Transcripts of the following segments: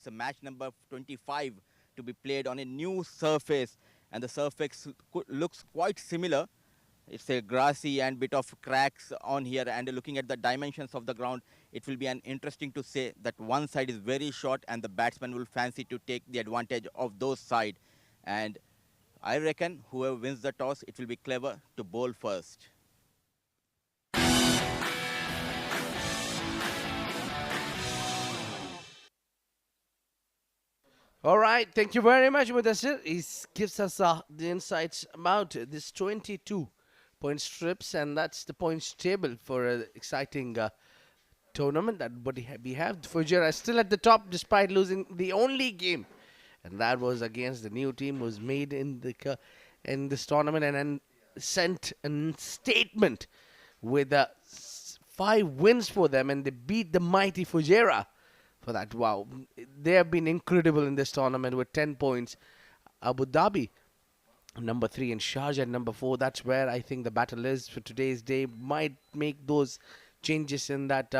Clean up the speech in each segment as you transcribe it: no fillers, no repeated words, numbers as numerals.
It's a match number 25 to be played on a new surface, and the surface looks quite similar. It's a grassy and bit of cracks on here, and looking at the dimensions of the ground, it will be an interesting to say that one side is very short and the batsman will fancy to take the advantage of those side. And I reckon whoever wins the toss, it will be clever to bowl first. All right, thank you very much, Mudassir. He gives us the insights about this 22 point strips, and that's the points table for an exciting tournament that we have. Fujairah is still at the top despite losing the only game, and that was against the new team was made in the in this tournament, and then sent a statement with 5 wins for them, and they beat the mighty Fujairah for that. Wow, they have been incredible in this tournament with 10 points. Abu Dhabi number 3 and Sharjah number 4. That's where I think the battle is for today's day. Might make those changes in that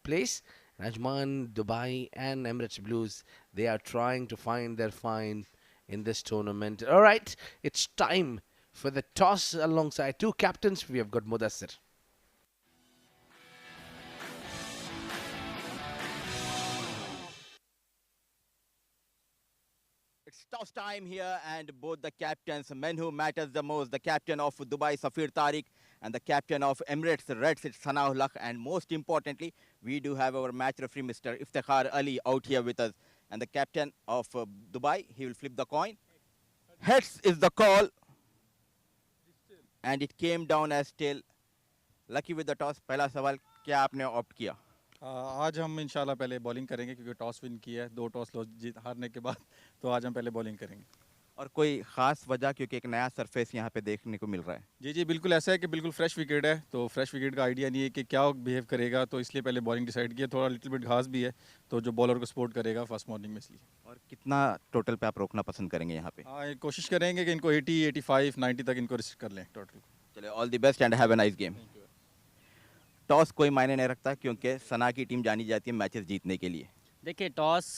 place. Rajman, Dubai and Emirates Blues, they are trying to find their fine in this tournament. All right, it's time for the toss alongside 2 captains. We have got Mudassir. It's toss time here, and both the captains, men who matters the most, the captain of Dubai, Safir Tariq, and the captain of Emirates Reds, it's Sanaullah. And most importantly, we do have our match referee, Mr. Iftikhar Ali, out here with us. And the captain of Dubai, he will flip the coin. Heads is the call, and it came down as tail. Lucky with the toss. पहला सवाल क्या आपने opt किया? आज हम इंशाल्लाह पहले bowling करेंगे क्योंकि टॉस विन किया है 2 टॉस जीत हारने के बाद तो आज हम पहले बॉलिंग करेंगे और कोई खास वजह क्योंकि एक नया सरफेस यहाँ पे देखने को मिल रहा है? जी जी बिल्कुल ऐसा है कि बिल्कुल फ्रेश विकेट है तो फ्रेश विकेट का आइडिया नहीं है कि क्या बिहेव करेगा तो इसलिए पहले बॉलिंग डिसाइड किया थोड़ा लिटिल बिट घास भी है तो जो बॉलर को सपोर्ट करेगा फर्स्ट मॉर्निंग में इसलिए और कितना टोटल पे आप रोकना पसंद करेंगे यहाँ पे? हाँ कोशिश करेंगे कि इनको 80 85 90 तक इनको रिस्क कर लें टोटल चलिए all the best and have a nice game. Toss कोई मायने नहीं रखता क्योंकि सना की टीम जानी जाती है मैचेस जीतने के लिए। देखिए टॉस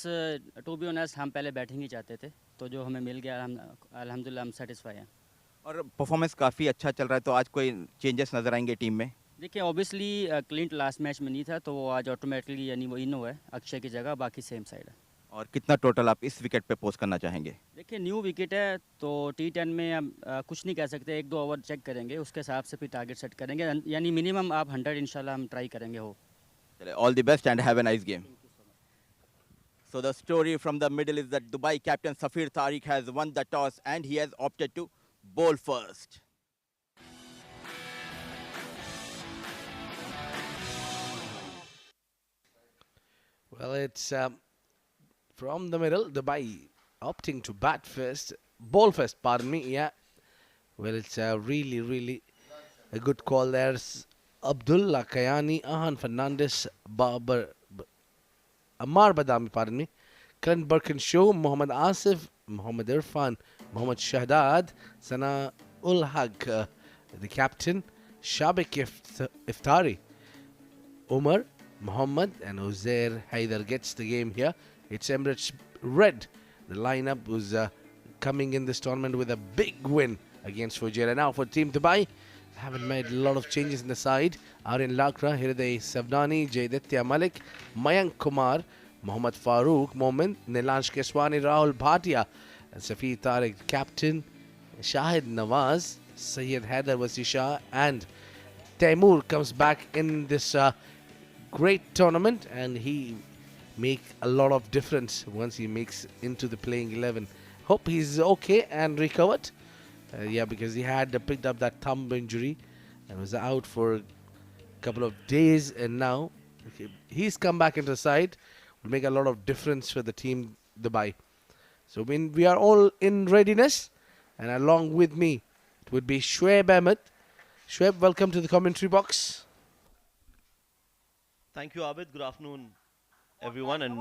टू बी ऑनेस्ट हम पहले बैटिंग ही चाहते थे तो जो हमें मिल गया हम अल्हम्दुलिल्लाह हम सेटिस्फाई हैं। और परफॉर्मेंस काफ़ी अच्छा चल रहा है तो आज कोई चेंजेस नज़र आएंगे टीम में? देखिए ऑब्वियसली क्लिंट लास्ट मैच में नहीं था तो वो आज ऑटोमेटिकली यानी वो इन हुआ है अक्षय की जगह, बाकी सेम साइड है। और कितना टोटल आप इस विकेट पे पोस्ट करना चाहेंगे? देखिए न्यू विकेट है तो T10 में हम कुछ नहीं कह सकते, 1-2 ओवर चेक करेंगे उसके हिसाब से फिर टारगेट सेट करेंगे, यानी मिनिमम आप 100 इंशाल्लाह हम ट्राई करेंगे हो। चलिए all the best and have a nice game. So the story from the middle is that Dubai captain Safir Tariq has won the toss and he has opted to bowl first. Well, it's from the middle, Dubai opting to bat first, bowl first, pardon me, yeah. Well, it's really a good call there. Abdullah Kayani, Ahan Fernandez, Ammar Badami, pardon me, Clint Birkinshaw, Mohammad Asif, Mohammad Irfan, Mohammad Shahdad, Sana ul Haq, the captain, Shabik Iftari, Umar, Muhammad, and Uzair Haider gets the game here. It's Emirates Red. The lineup was coming in this tournament with a big win against Fujairah. Now for Team Dubai, haven't made a lot of changes in the side. Aryan Lakra, Hriday Savdani, Jayditya Malik, Mayank Kumar, Mohammad Farooq Momin, Nilansh Keswani, Rahul Bhatia, and Safir Tariq, captain, Shahid Nawaz, Sayyid Haider Wasi Shah, and Taimur comes back in this great tournament, and he make a lot of difference once he makes into the playing 11. Hope he's okay and recovered. Yeah, because he had picked up that thumb injury and was out for a couple of days, and now he's come back into the side. Will make a lot of difference for the team Dubai. So when we are all in readiness, and along with me, it would be Shoaib Ahmed. Shoaib, welcome to the commentary box. Thank you, Abid. Good afternoon, everyone, and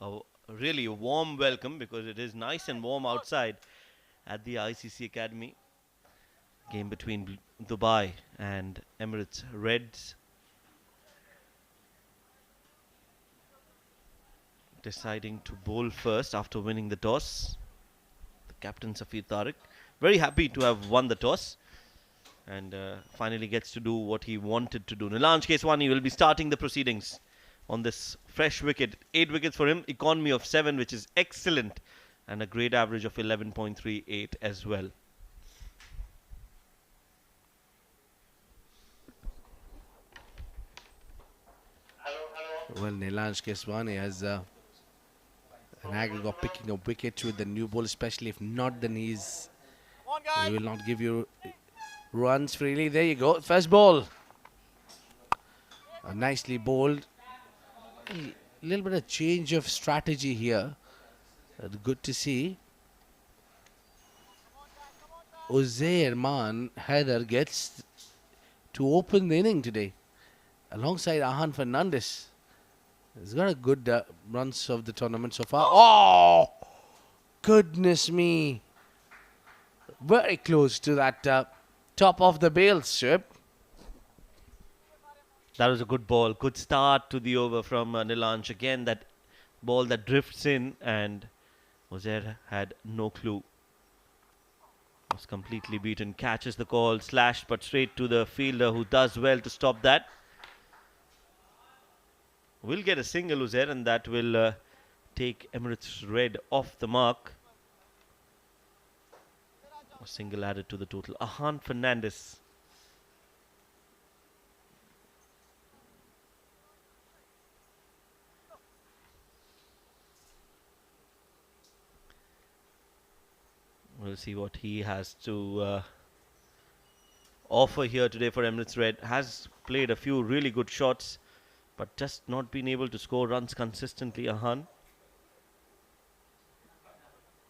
a really warm welcome because it is nice and warm outside at the ICC Academy. Game between Dubai and Emirates Reds. deciding to bowl first after winning the toss. The captain Safir Tariq, very happy to have won the toss and finally gets to do what he wanted to do. Nilanj Keswani will be starting the proceedings on this fresh wicket. 8 wickets for him, economy of 7, which is excellent, and a great average of 11.38 as well. Well, Nilanj Keswani has an aggregate of picking up wickets with the new ball, especially if not, then he will not give you runs freely. There you go. First ball. Nicely bowled. A little bit of change of strategy here. Good to see. Uzair Man Haider gets to open the inning today alongside Ahan Fernandez. He's got a good runs of the tournament so far. Oh, goodness me. Very close to that top of the bail strip. That was a good ball. Good start to the over from Nilanj. Again, that ball that drifts in, and Uzair had no clue. Was completely beaten. Catches the call, slashed but straight to the fielder, who does well to stop that. Will get a single, Uzair, and that will take Emirates Red off the mark. A single added to the total. Ahan Fernandez. We'll see what he has to offer here today for Emirates Red. Has played a few really good shots, but just not been able to score runs consistently. Ahan.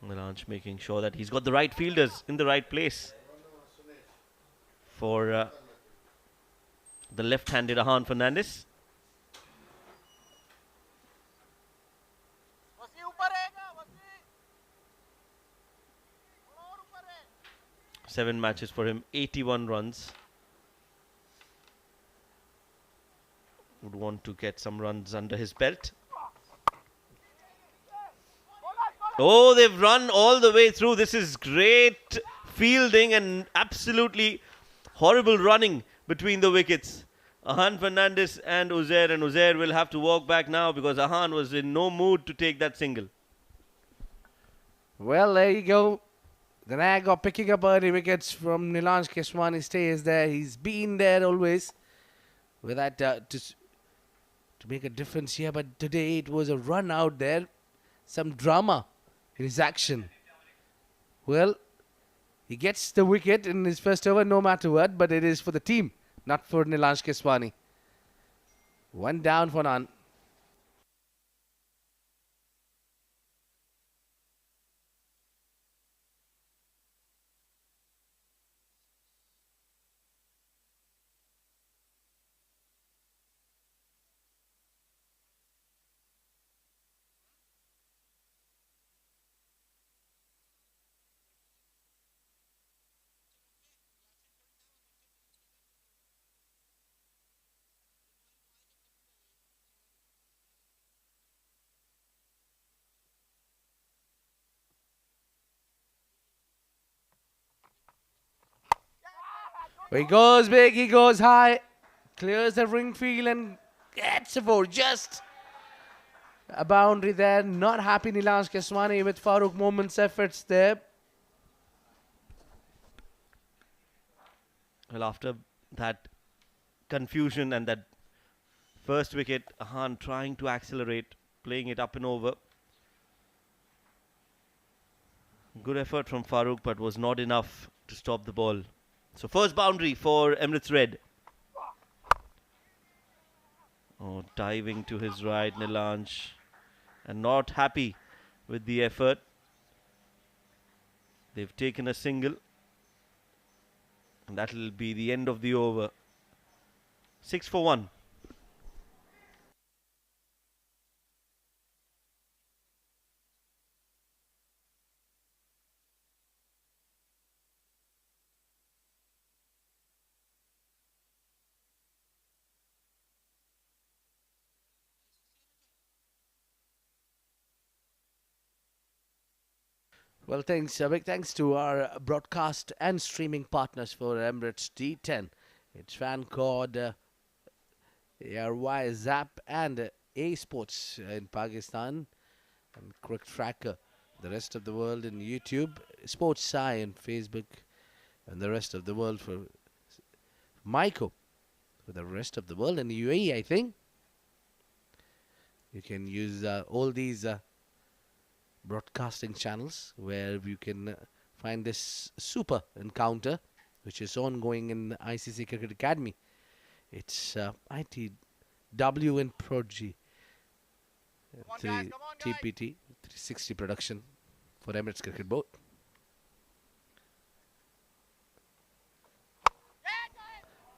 Nilanj making sure that he's got the right fielders in the right place for the left-handed Ahan Fernandez. Seven matches for him, 81 runs. Would want to get some runs under his belt. Oh, they've run all the way through. This is great fielding and absolutely horrible running between the wickets. Ahan Fernandez and Uzair will have to walk back now because Ahan was in no mood to take that single. Well, there you go. The nag of picking up early wickets from Nilanj Keswani stays there. He's been there always with that to make a difference here. But today it was a run out there. Some drama in his action. Well, he gets the wicket in his first over no matter what, but it is for the team, not for Nilanj Keswani. One down for none. He goes big, he goes high, clears the ring field and gets for just a boundary there. Not happy Nilanj Keswani with Farooq Momin's efforts there. Well, after that confusion and that first wicket, Ahan trying to accelerate, playing it up and over. Good effort from Farooq, but was not enough to stop the ball. So first boundary for Emirates Red. Oh, diving to his right, Nilanj. And not happy with the effort. They've taken a single. And that'll be the end of the over. 6 for 1. Well, thanks. Big thanks to our broadcast and streaming partners for Emirates D10. It's FanCode, ARY, Zap, and A Sports in Pakistan, and CricTracker. The rest of the world in YouTube, Sports Sci in Facebook, and the rest of the world for Myco. For the rest of the world in the UAE, I think. You can use all these broadcasting channels where you can find this super encounter, which is ongoing in the ICC Cricket Academy. It's ITW and Prodigy TPT 360 production for Emirates Cricket Board.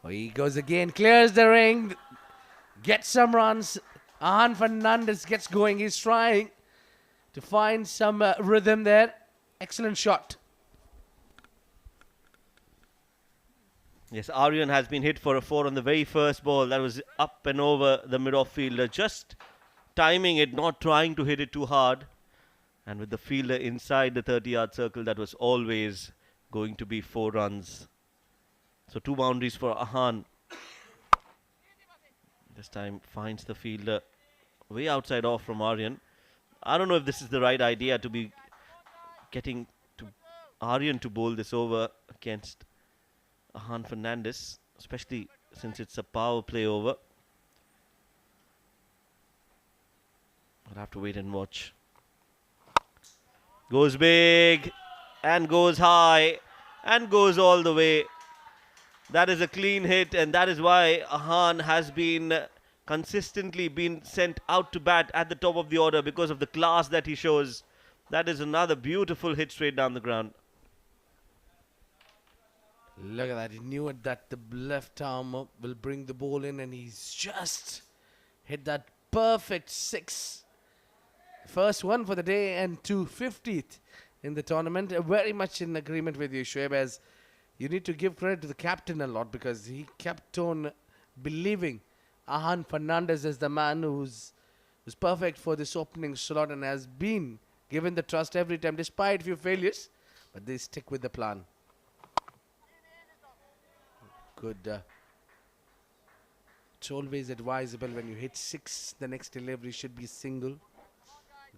Oh, he goes again, clears the ring, gets some runs. Ahan Fernandez gets going. He's trying to find some rhythm there. Excellent shot. Yes, Aryan has been hit for a 4 on the very first ball. That was up and over the mid-off fielder. Just timing it, not trying to hit it too hard. And with the fielder inside the 30-yard circle, that was always going to be 4 runs. So 2 boundaries for Ahan. This time finds the fielder way outside off from Aryan. I don't know if this is the right idea to be getting to Aryan to bowl this over against Ahan Fernandez, especially since it's a power play over. I'll have to wait and watch. Goes big and goes high and goes all the way. That is a clean hit, and that is why Ahan has been consistently been sent out to bat at the top of the order because of the class that he shows. That is another beautiful hit straight down the ground. Look at that. He knew it that the left arm will bring the ball in, and he's just hit that perfect 6. First one for the day and 250th in the tournament. Very much in agreement with you, Shoaib, as you need to give credit to the captain a lot because he kept on believing Ahan Fernandez is the man who's perfect for this opening slot and has been given the trust every time despite few failures, but they stick with the plan. Good. It's always advisable when you hit 6, the next delivery should be single.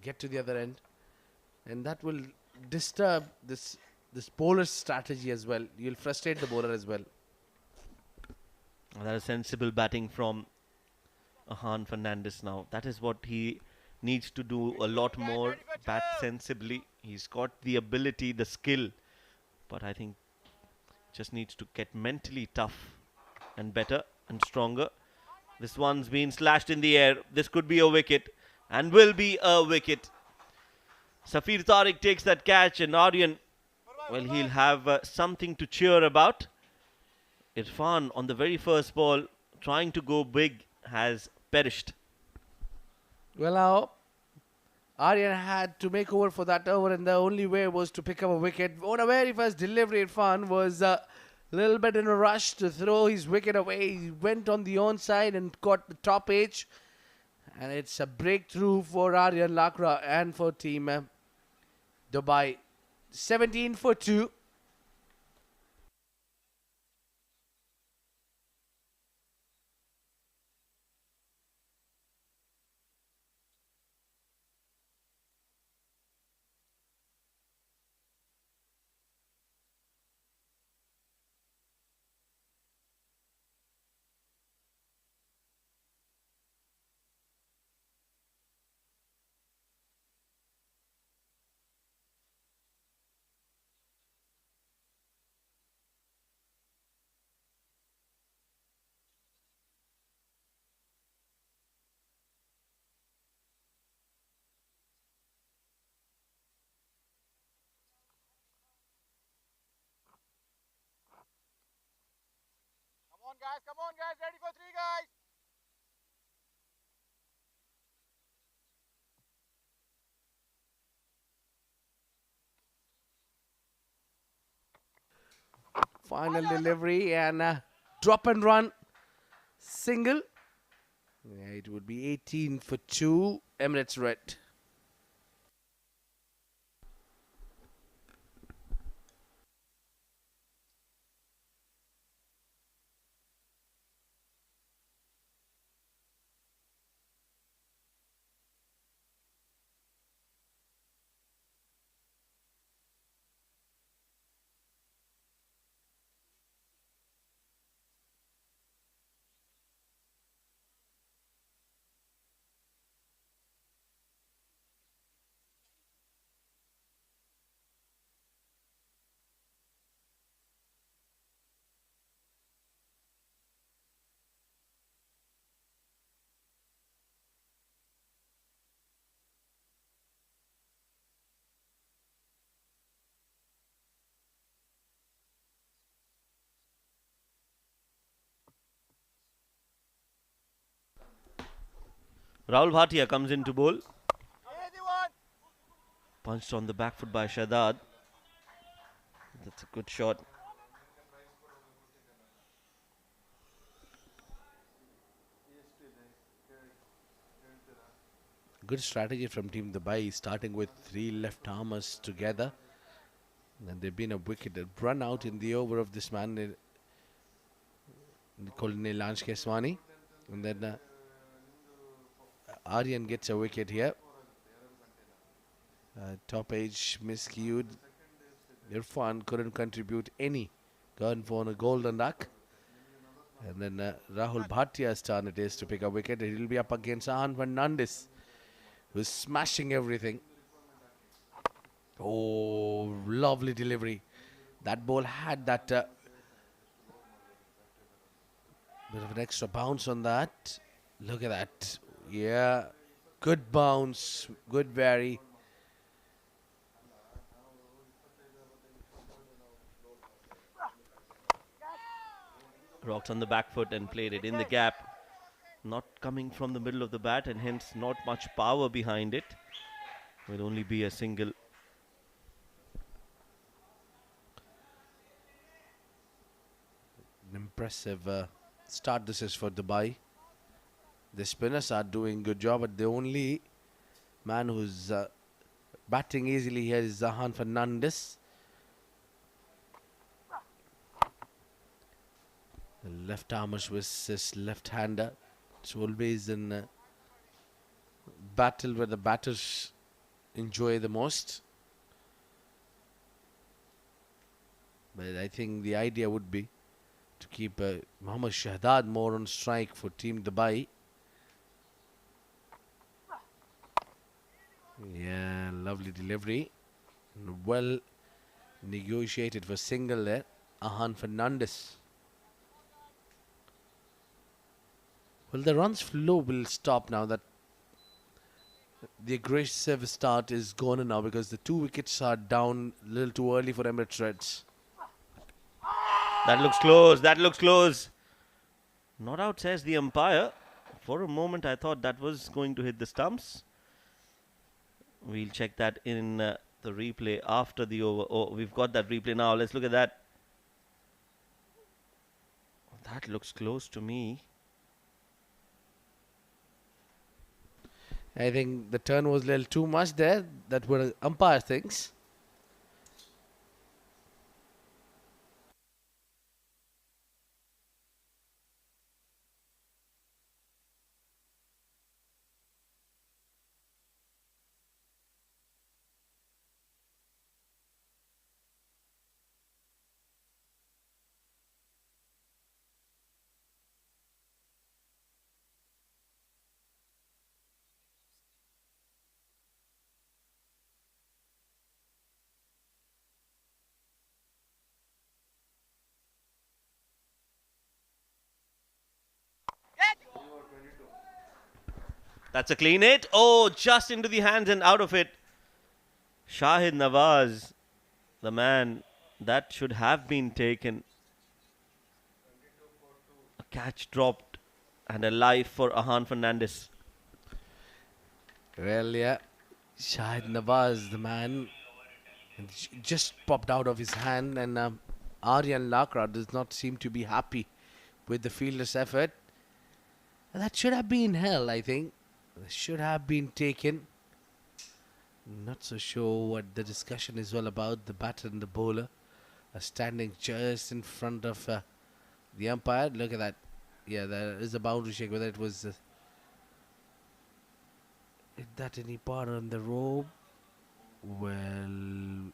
Get to the other end, and that will disturb this bowler's strategy as well. You'll frustrate the bowler as well. That is sensible batting from Ahan Fernandez now. That is what he needs to do a lot more. Bat sensibly. He's got the ability, the skill, but I think just needs to get mentally tough and better and stronger. This one's been slashed in the air. This could be a wicket and will be a wicket. Safir Tariq takes that catch, and Aryan, well, he'll have something to cheer about. Irfan on the very first ball, trying to go big, has perished. Well, now Aryan had to make over for that over, and the only way was to pick up a wicket. On a very first delivery, Irfan was a little bit in a rush to throw his wicket away. He went on the onside and caught the top edge. And it's a breakthrough for Aryan Lakra and for Team Dubai. 17 for 2. Come on guys, ready for 3 guys. Final delivery and drop and run. Single. Yeah, it would be 18 for 2. Emirates red. Rahul Bhatia comes in to bowl. Punched on the back foot by Shahdad. That's a good shot. Good strategy from Team Dubai, starting with 3 left armers together. And they've been a wicket run out in the over of this man called Nilansh Keswani. And then Aryan gets a wicket here. Top age miscued. Irfan couldn't contribute any. Gone for a golden duck. And then Rahul Bhatia's turn it is to pick a wicket. He'll be up against Ahan Fernandez, who's smashing everything. Oh, lovely delivery. That ball had that bit of an extra bounce on that. Look at that. Yeah. Good bounce. Good vary. Rocked on the back foot and played it in the gap. Not coming from the middle of the bat, and hence not much power behind it. Will only be a single. An impressive start this is for Dubai. The spinners are doing good job, but the only man who's batting easily here is Zahan Fernandez. The left armers versus left-hander. It's always in battle where the batters enjoy the most. But I think the idea would be to keep Mohammad Shahdad more on strike for Team Dubai. Yeah, lovely delivery. Well negotiated for single there. Ahan Fernandez. Well, the runs flow will stop now that the aggressive start is gone now because the 2 wickets are down a little too early for Emirates Reds. That looks close. That looks close. Not out, says the umpire. For a moment, I thought that was going to hit the stumps. We'll check that in the replay after the over. Oh, we've got that replay now. Let's look at that. That looks close to me. I think the turn was a little too much there. That were umpire things. That's a clean hit. Oh, just into the hands and out of it. Shahid Nawaz, the man that should have been taken. A catch dropped and a life for Ahan Fernandez. Well, yeah. Shahid Nawaz, the man, just popped out of his hand, and Aryan Lakra does not seem to be happy with the fielder's effort. That should have been held, I think. Should have been taken. Not so sure what the discussion is all about. The batter and the bowler are standing just in front of the umpire. Look at that. Yeah, there is a boundary shake. Whether it was hit that any part on the rope? Well,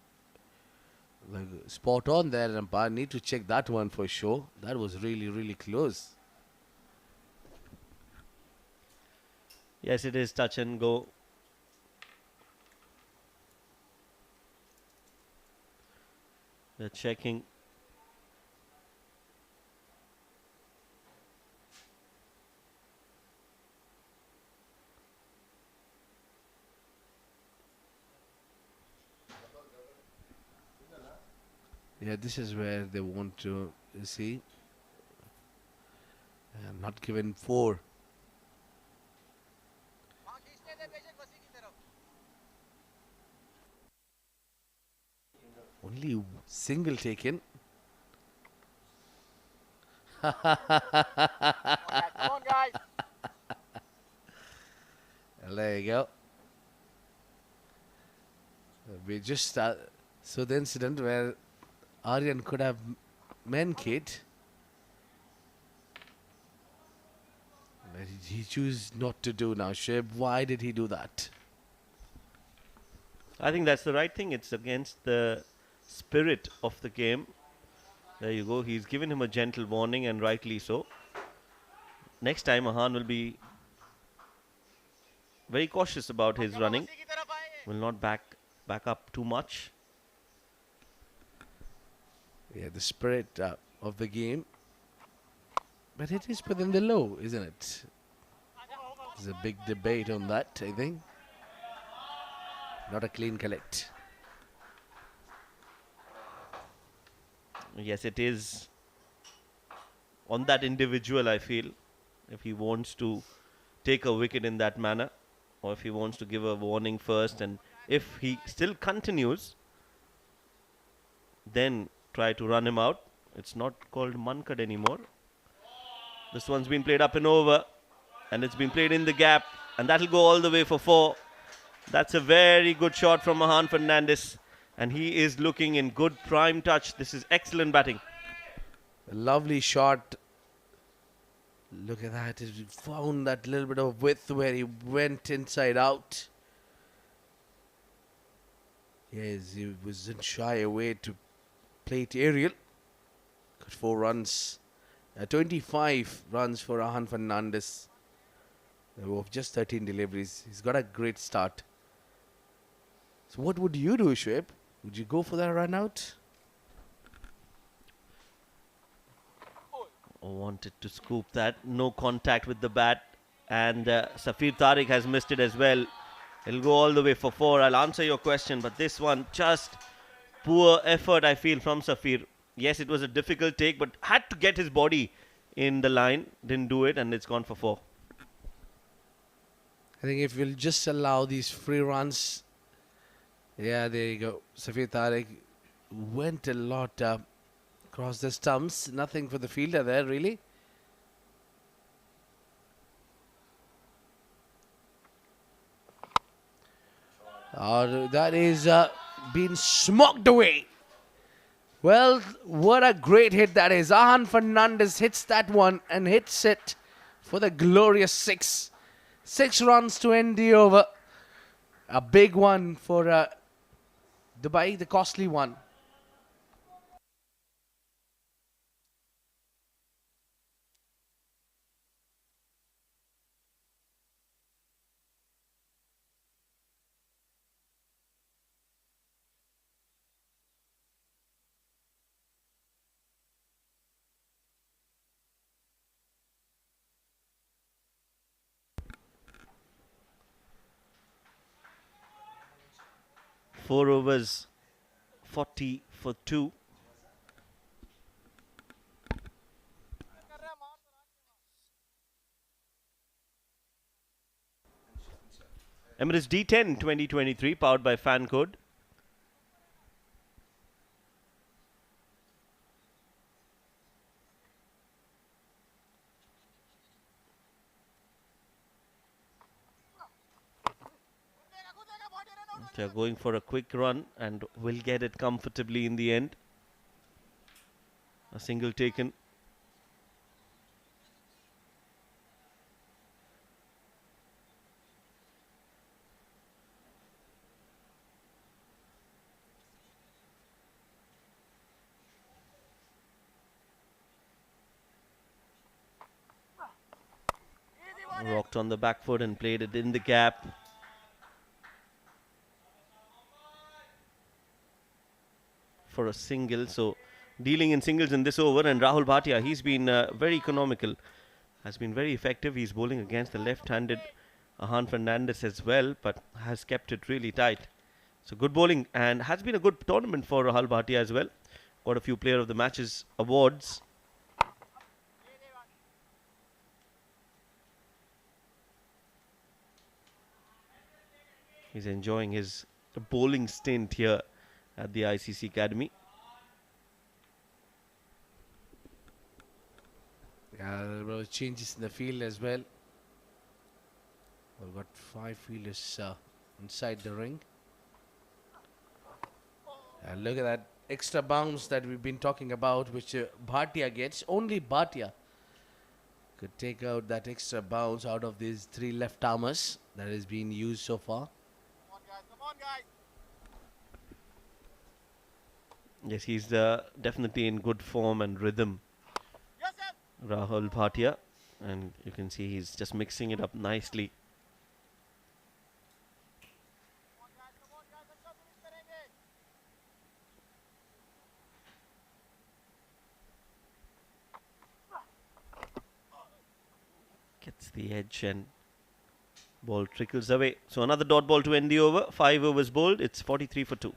like, spot on there, umpire. Need to check that one for sure. That was really, really close. Yes, it is touch and go. They're checking. Yeah, this is where they want to see. Not given 4. Only single taken. Come on, guys. There you go. We just so the incident where Aryan could have men kid, but he chose not to do now. Shoaib, why did he do that? I think that's the right thing. It's against the spirit of the game. There you go. He's given him a gentle warning, and rightly so. Next time, Ahan will be very cautious about his running. Will not back up too much. Yeah, the spirit of the game. But it is within the law, isn't it? There's a big debate on that, I think. Not a clean collect. Yes, it is on that individual, I feel, if he wants to take a wicket in that manner, or if he wants to give a warning first, and if he still continues, then try to run him out. It's not called Mankad anymore. This one's been played up and over, and it's been played in the gap, and that'll go all the way for 4. That's a very good shot from Mahan Fernandez, and he is looking in good prime touch. This is excellent batting. A lovely shot. Look at that. He found that little bit of width where he went inside out. Yes, he wasn't shy away to play it aerial. Got 4 runs. 25 runs for Ahan Fernandez. Of just 13 deliveries. He's got a great start. So what would you do, Shoaib? Would you go for that run out? Wanted to scoop that. No contact with the bat. And Safir Tariq has missed it as well. He'll go all the way for 4. I'll answer your question, but this one, just poor effort, I feel, from Safir. Yes, it was a difficult take, but had to get his body in the line. Didn't do it, and it's gone for 4. I think if we'll just allow these free runs. Yeah, there you go. Safir Tariq went a lot across the stumps. Nothing for the fielder there, really. That is being smoked away. Well, what a great hit that is. Ahan Fernandez hits that one and hits it for the glorious 6. 6 runs to end the over. A big one for Dubai, the costly one. Four overs, 40 for 2. Emirates D10 2023, powered by Fan Code. They're going for a quick run and will get it comfortably in the end. A single taken. Rocked on the back foot and played it in the gap. For a single, so dealing in singles in this over, and Rahul Bhatia, he's been very economical, has been very effective. He's bowling against the left-handed Ahan Fernandez as well, but has kept it really tight. So good bowling, and has been a good tournament for Rahul Bhatia as well. Got a few Player of the Matches awards. He's enjoying his bowling stint here at the ICC Academy. Yeah, there were changes in the field as well. We've got 5 fielders inside the ring. And look at that extra bounce that we've been talking about, which Bhatia gets. Only Bhatia could take out that extra bounce out of these 3 left armers that has been used so far. Yes, he's definitely in good form and rhythm, Rahul Bhatia. And you can see he's just mixing it up nicely. Gets the edge and ball trickles away. So another dot ball to end the over. 5 overs bowled. It's 43 for 2.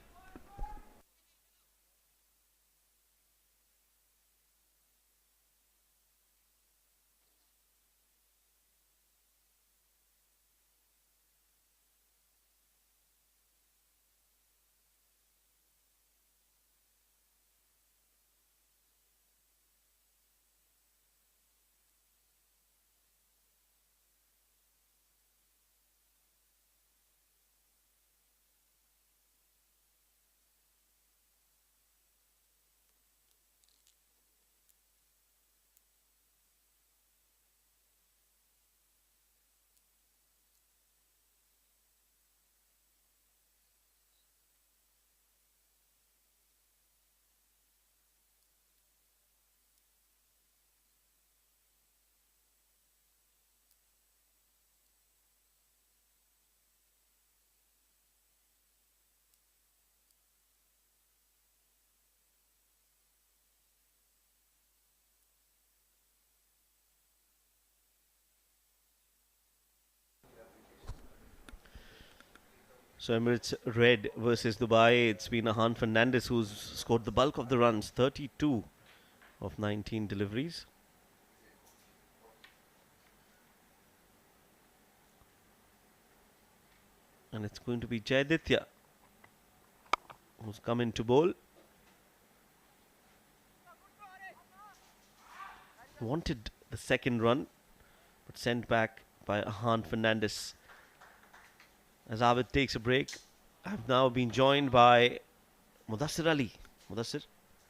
So Emirates Red versus Dubai. It's been Ahan Fernandez who's scored the bulk of the runs. 32 of 19 deliveries. And it's going to be Jayaditya who's come in to bowl. Wanted the second run, but sent back by Ahan Fernandez. As Abid takes a break, I've now been joined by Mudassir Ali. Mudassir,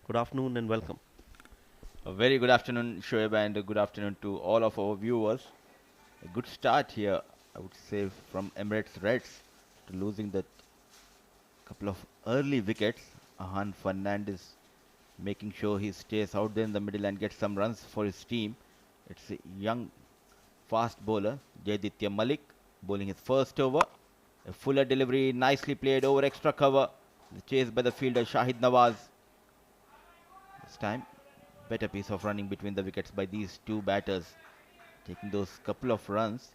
good afternoon and welcome. A very good afternoon, Shoaib, and a good afternoon to all of our viewers. A good start here, I would say, from Emirates Reds to losing that couple of early wickets. Ahan Fernandez making sure he stays out there in the middle and gets some runs for his team. It's a young, fast bowler, Jayaditya Malik, bowling his first over. A fuller delivery, nicely played over extra cover. The chase by the fielder, Shahid Nawaz. This time, better piece of running between the wickets by these two batters, taking those couple of runs.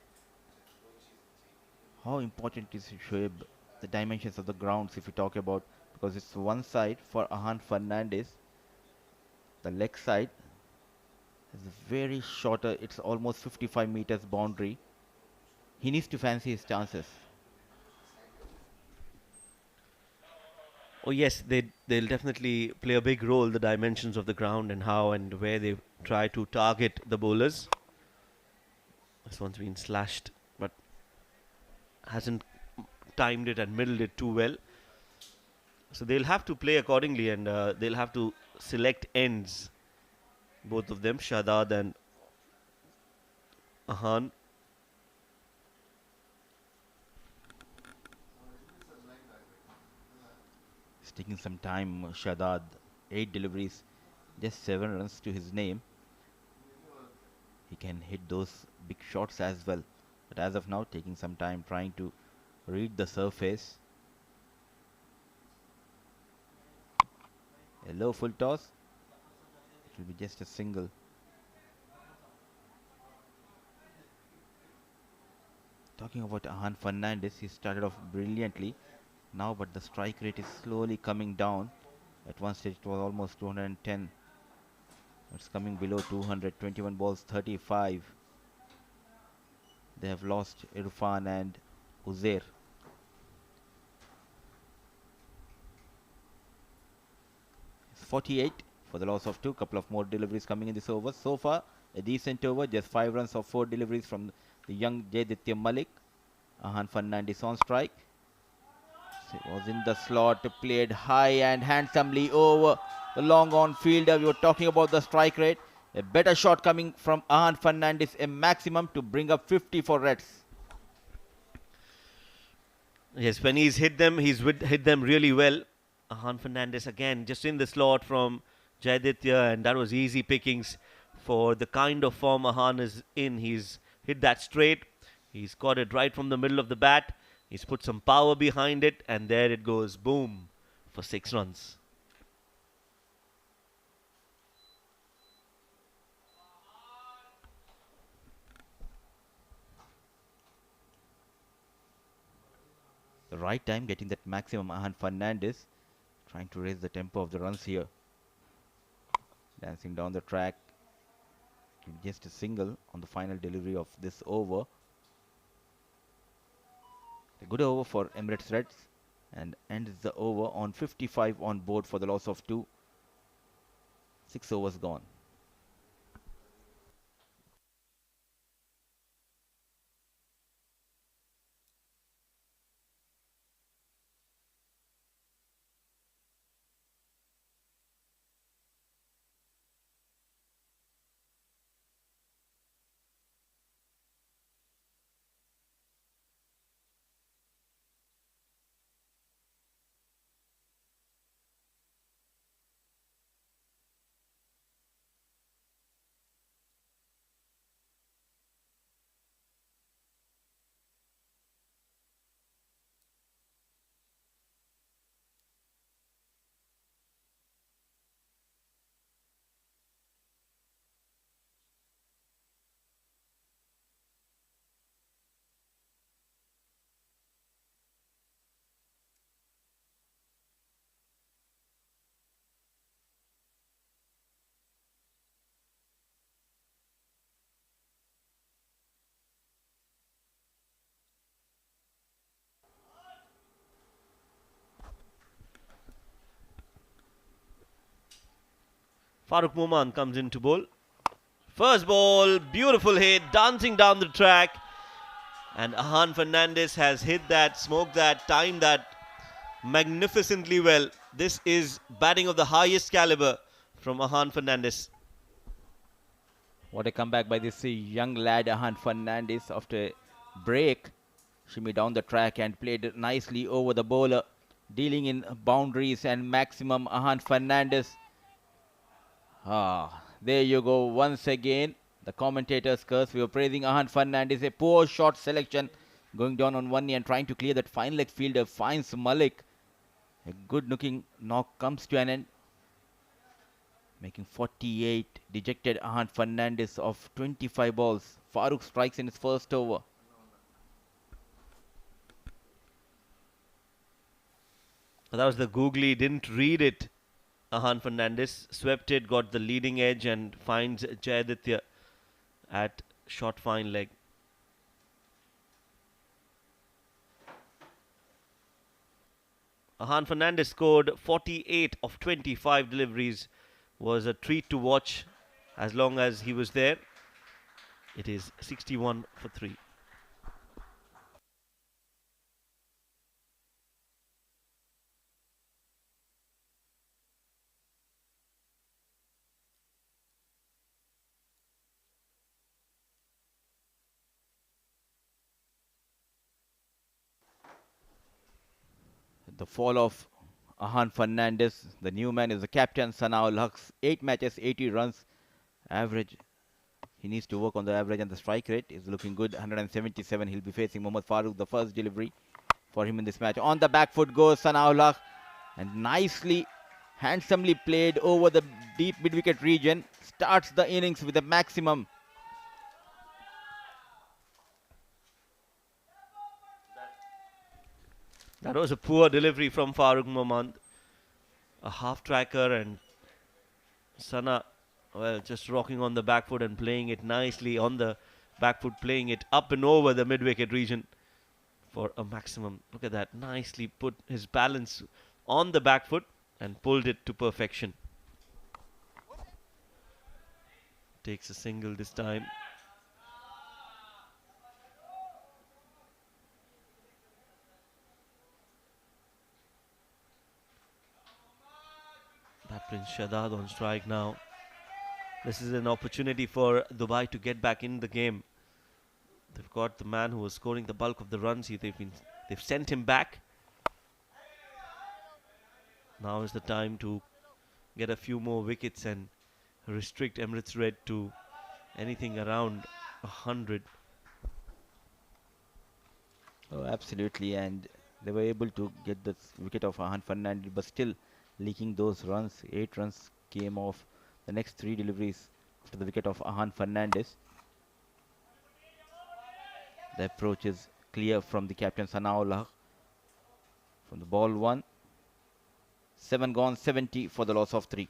How important is, Shoaib, the dimensions of the grounds if we talk about, because it's one side for Ahan Fernandez. The leg side is very shorter, it's almost 55 meters boundary. He needs to fancy his chances. Oh yes, they'll definitely play a big role, the dimensions of the ground and how and where they try to target the bowlers. This one's been slashed, but hasn't timed it and middled it too well. So they'll have to play accordingly, and they'll have to select ends. Both of them, Shadad and Ahan. It's taking some time, Shadad. 8 deliveries, just 7 runs to his name. He can hit those big shots as well. But as of now, taking some time trying to read the surface. A low full toss. It will be just a single. Talking about Ahan Fernandez, he started off brilliantly now, but the strike rate is slowly coming down. At one stage it was almost 210. It's coming below 200. 21 balls, 35. They have lost Irfan and Uzair. 48 for the loss of 2. Couple of more deliveries coming in this over. So far, a decent over. Just 5 runs of 4 deliveries from the young Jaditya Malik. Ahan Fernandez on strike. He was in the slot, played high and handsomely over the long on fielder. We were talking about the strike rate. A better shot coming from Ahan Fernandez, a maximum to bring up 50 for Reds. Yes, when he's hit them, hit them really well. Ahan Fernandez again just in the slot from Jayaditya, and that was easy pickings for the kind of form Ahan is in. He's hit that straight. He's got it right from the middle of the bat. He's put some power behind it, and there it goes. Boom for 6 runs. The right time getting that maximum. Ahan Fernandez trying to raise the tempo of the runs here. Dancing down the track. Just a single on the final delivery of this over. A good over for Emirates Reds and ends the over on 55 on board for the loss of 2. 6 overs gone. Farooq Moman comes into bowl. First ball, beautiful hit, dancing down the track. And Ahan Fernandez has hit that, smoked that, timed that magnificently well. This is batting of the highest caliber from Ahan Fernandez. What a comeback by this young lad Ahan Fernandez after a break. Shimmy down the track and played nicely over the bowler, dealing in boundaries and maximum. Ahan Fernandez. There you go once again. The commentators curse. We were praising Ahan Fernandez. A poor shot selection, going down on one knee and trying to clear that fine leg fielder. Finds Malik. A good looking knock comes to an end. Making 48. Dejected Ahan Fernandez of 25 balls. Farooq strikes in his first over. That was the googly, didn't read it. Ahan Fernandez swept it, got the leading edge and finds Jayaditya at short fine leg. Ahan Fernandez scored 48 of 25 deliveries. Was a treat to watch as long as he was there. It is 61 for 3. The fall of Ahan Fernandez. The new man is the captain, Sanaul Haq's 8 matches, 80 runs. Average. He needs to work on the average, and the strike rate is looking good. 177. He'll be facing Mohammad Farooq. The first delivery for him in this match. On the back foot goes Sanaul Haq. And nicely, handsomely played over the deep mid-wicket region. Starts the innings with a maximum. That was a poor delivery from Farooq Mohammad. A half tracker, and Sana, well, just rocking on the back foot and playing it nicely on the back foot, playing it up and over the mid-wicket region for a maximum. Look at that, nicely put his balance on the back foot and pulled it to perfection. takes a single this time. That brings Shahdad on strike now. This is an opportunity for Dubai to get back in the game. They've got the man who was scoring the bulk of the runs. They've sent him back. Now is the time to get a few more wickets and restrict Emirates Red to anything around 100. Oh, absolutely, and they were able to get the wicket of Ahan Fernandez, but still leaking those runs. 8 runs came off the next 3 deliveries after the wicket of Ahan Fernandez. The approach is clear from the captain Sanaullah from the ball 1. 7 gone, 70 for the loss of 3.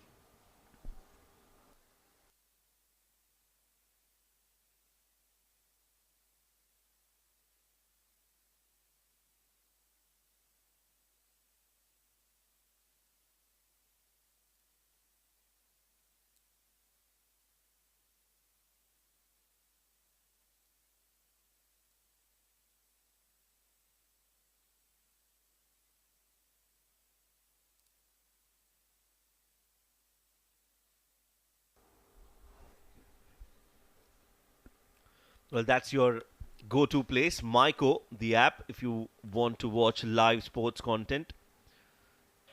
Well, that's your go-to place, Myco, the app, if you want to watch live sports content.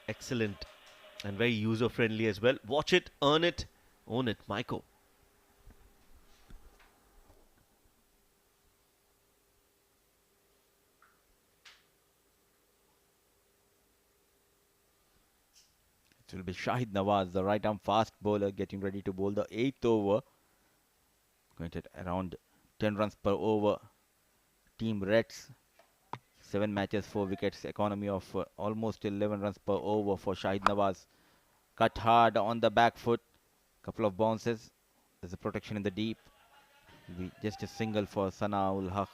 Excellent and very user-friendly as well. Watch it, earn it, own it, Myco. It will be Shahid Nawaz, the right arm fast bowler, getting ready to bowl the 8th over. Going to around 10 runs per over. Team Reds, 7 matches, 4 wickets, economy of almost 11 runs per over for Shahid Nawaz. Cut hard on the back foot, couple of bounces. There's a protection in the deep. Will be just a single for Sana ul Haq,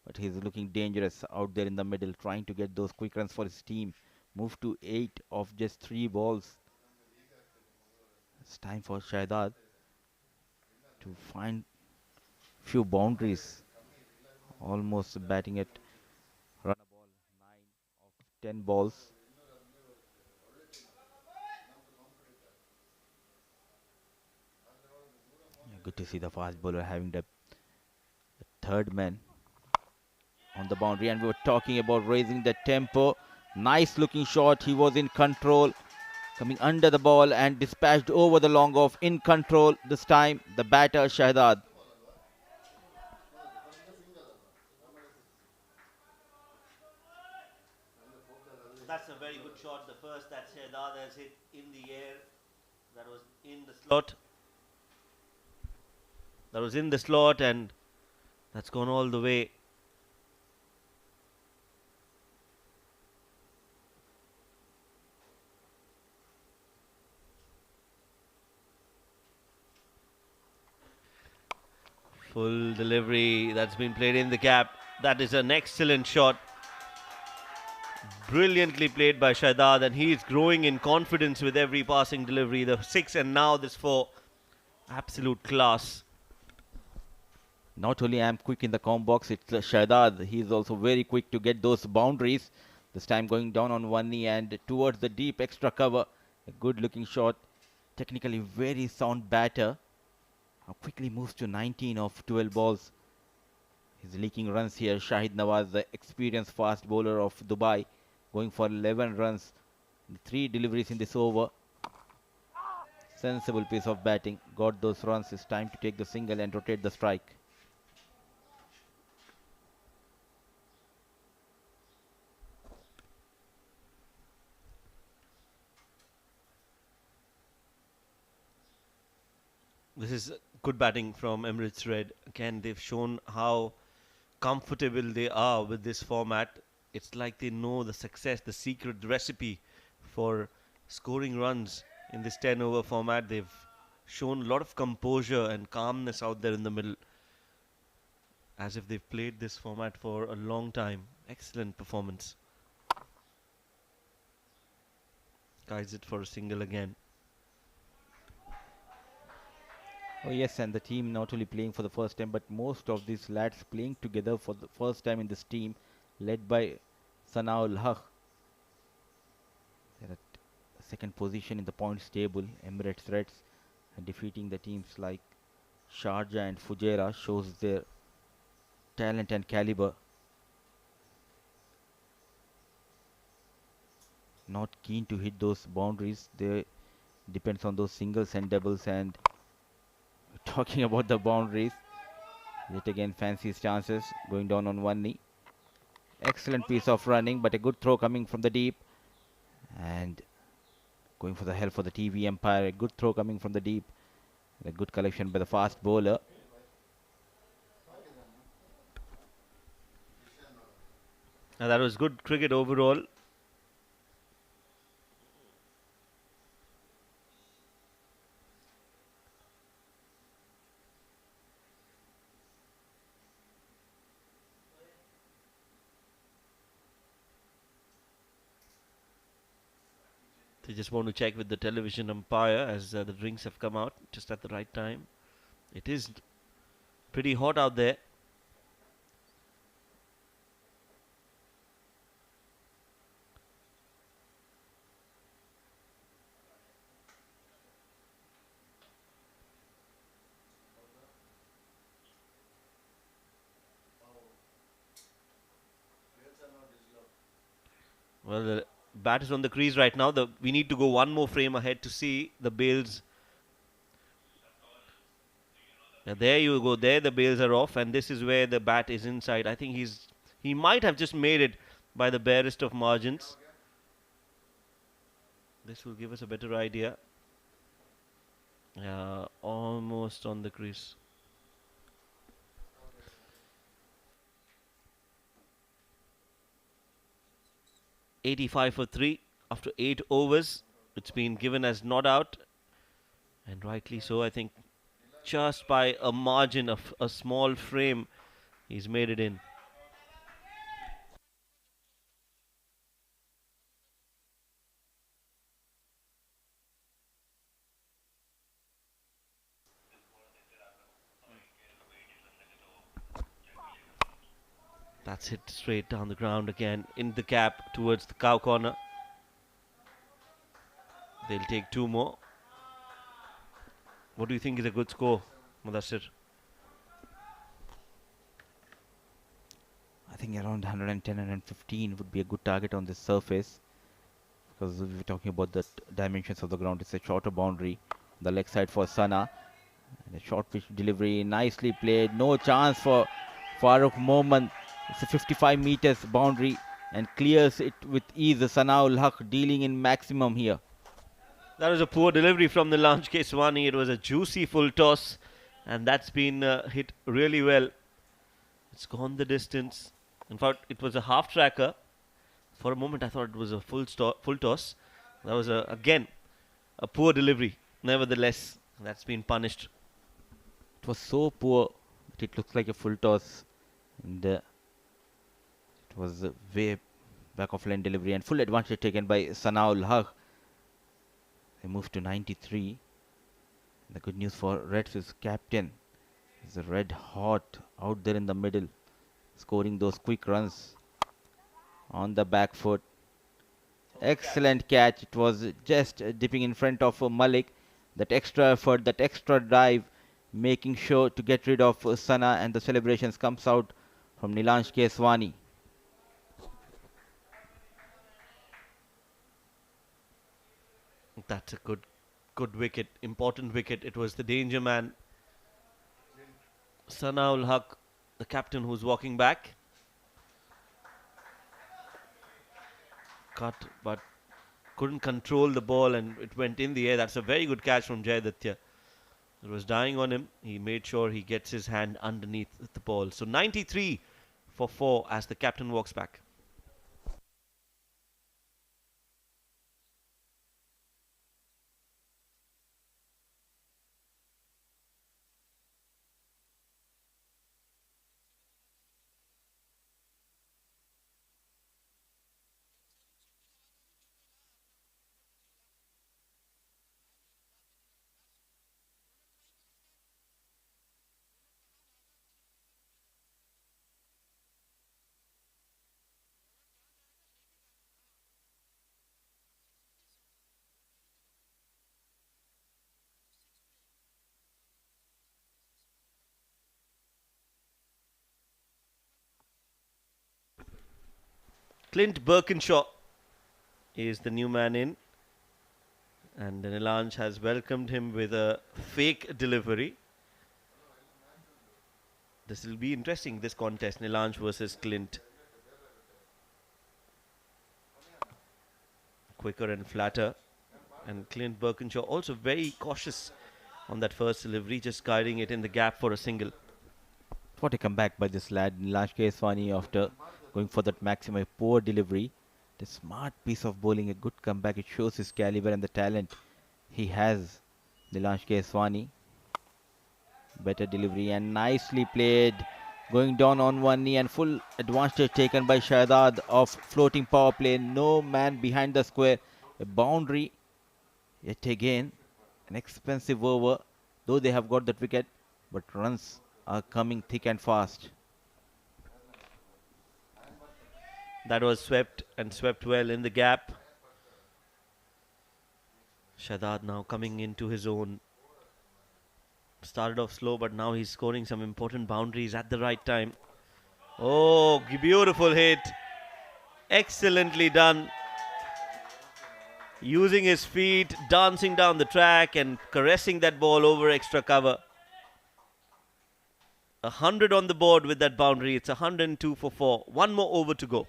but he's looking dangerous out there in the middle, trying to get those quick runs for his team. Move to 8 of just 3 balls. It's time for Shahdad to find few boundaries. Almost batting at run a ball 9 of 10 balls. Yeah, good to see the fast bowler having the third man on the boundary, and we were talking about raising the tempo. Nice looking shot. He was in control, coming under the ball and dispatched over the long off. In control this time, the batter Shahdad. That's a very good shot. The first that Shahdad has hit in the air. That was in the slot. That was in the slot and that's gone all the way. Full delivery that's been played in the gap. That is an excellent shot. Brilliantly played by Shahdad, and he is growing in confidence with every passing delivery. The 6 and now this 4. Absolute class. Not only I'm quick in the comb box, it's Shahdad. He's also very quick to get those boundaries. This time going down on one knee and towards the deep extra cover. A good looking shot. Technically very sound batter. Now quickly moves to 19 of 12 balls. He's leaking runs here. Shahid Nawaz, the experienced fast bowler of Dubai, going for 11 runs. 3 deliveries in this over. Sensible piece of batting. Got those runs. It's time to take the single and rotate the strike. This is good batting from Emirates Red. Again, they've shown how comfortable they are with this format. It's like they know the success, the secret recipe for scoring runs in this 10 over format. They've shown a lot of composure and calmness out there in the middle, as if they've played this format for a long time. Excellent performance. Guides it for a single again. Oh yes, and the team not only playing for the first time, but most of these lads playing together for the first time in this team, led by Sanaul Haq. They're at second position in the points table. Emirates Reds and defeating the teams like Sharjah and Fujairah shows their talent and caliber. Not keen to hit those boundaries. They depends on those singles and doubles. And talking about the boundaries, yet again fancies chances going down on one knee. Excellent piece of running, but a good throw coming from the deep. And going for the help for the TV Empire. A good throw coming from the deep. A good collection by the fast bowler. And that was good cricket overall. They just want to check with the television umpire as the drinks have come out just at the right time. It is pretty hot out there. Well, the bat is on the crease right now. We need to go one more frame ahead to see the bails. Now there you go. There the bails are off, and this is where the bat is inside. I think he might have just made it by the barest of margins. This will give us a better idea. Yeah, almost on the crease. .85 for 3 after 8 overs. It's been given as not out, and rightly so. I think just by a margin of a small frame, he's made it in. That's hit straight down the ground again in the gap towards the cow corner. They'll take 2 more. What do you think is a good score, Mudassir? I think around 110, 115 would be a good target on this surface, because we're talking about the dimensions of the ground. It's a shorter boundary. The leg side for Sana. And a short pitch delivery, nicely played. No chance for Farooq Mohammed. It's a 55 meters boundary and clears it with ease. Sanaul Haq dealing in maximum here. That was a poor delivery from the launch Keswani. It was a juicy full toss, and that's been hit really well. It's gone the distance. In fact, it was a half tracker. For a moment, I thought it was a full toss. That was again a poor delivery. Nevertheless, that's been punished. It was so poor that it looks like a full toss. And it was way back of line delivery and full advantage taken by Sanaul Haq. They moved to 93. The good news for Reds is captain is red hot out there in the middle, scoring those quick runs on the back foot. Excellent catch. It was just dipping in front of Malik. That extra effort, that extra drive, making sure to get rid of Sana, and the celebrations comes out from Nilansh Keswani. That's a good wicket, important wicket. It was the danger man, Sanaul Haq, the captain, who's walking back. Cut, but couldn't control the ball and it went in the air. That's a very good catch from Jayaditya. It was dying on him. He made sure he gets his hand underneath the ball. So 93 for 4 as the captain walks back. Clint Birkinshaw is the new man in, and Nilanj has welcomed him with a fake delivery. This will be interesting, this contest, Nilanj versus Clint. Quicker and flatter. And Clint Birkinshaw also very cautious on that first delivery, just guiding it in the gap for a single. What a comeback by this lad, Nilanj Keswani, after going for that maximum poor delivery. The smart piece of bowling, a good comeback. It shows his caliber and the talent he has. Nilanj Keswani. Better delivery and nicely played. Going down on one knee and full advantage taken by Shahzad of floating power play. No man behind the square. A boundary yet again. An expensive over. Though they have got that wicket, but runs are coming thick and fast. That was swept and swept well in the gap. Shahzad now coming into his own. Started off slow, but now he's scoring some important boundaries at the right time. Oh, beautiful hit. Excellently done. Using his feet, dancing down the track and caressing that ball over extra cover. 100 on the board with that boundary. It's 102 for 4. One more over to go.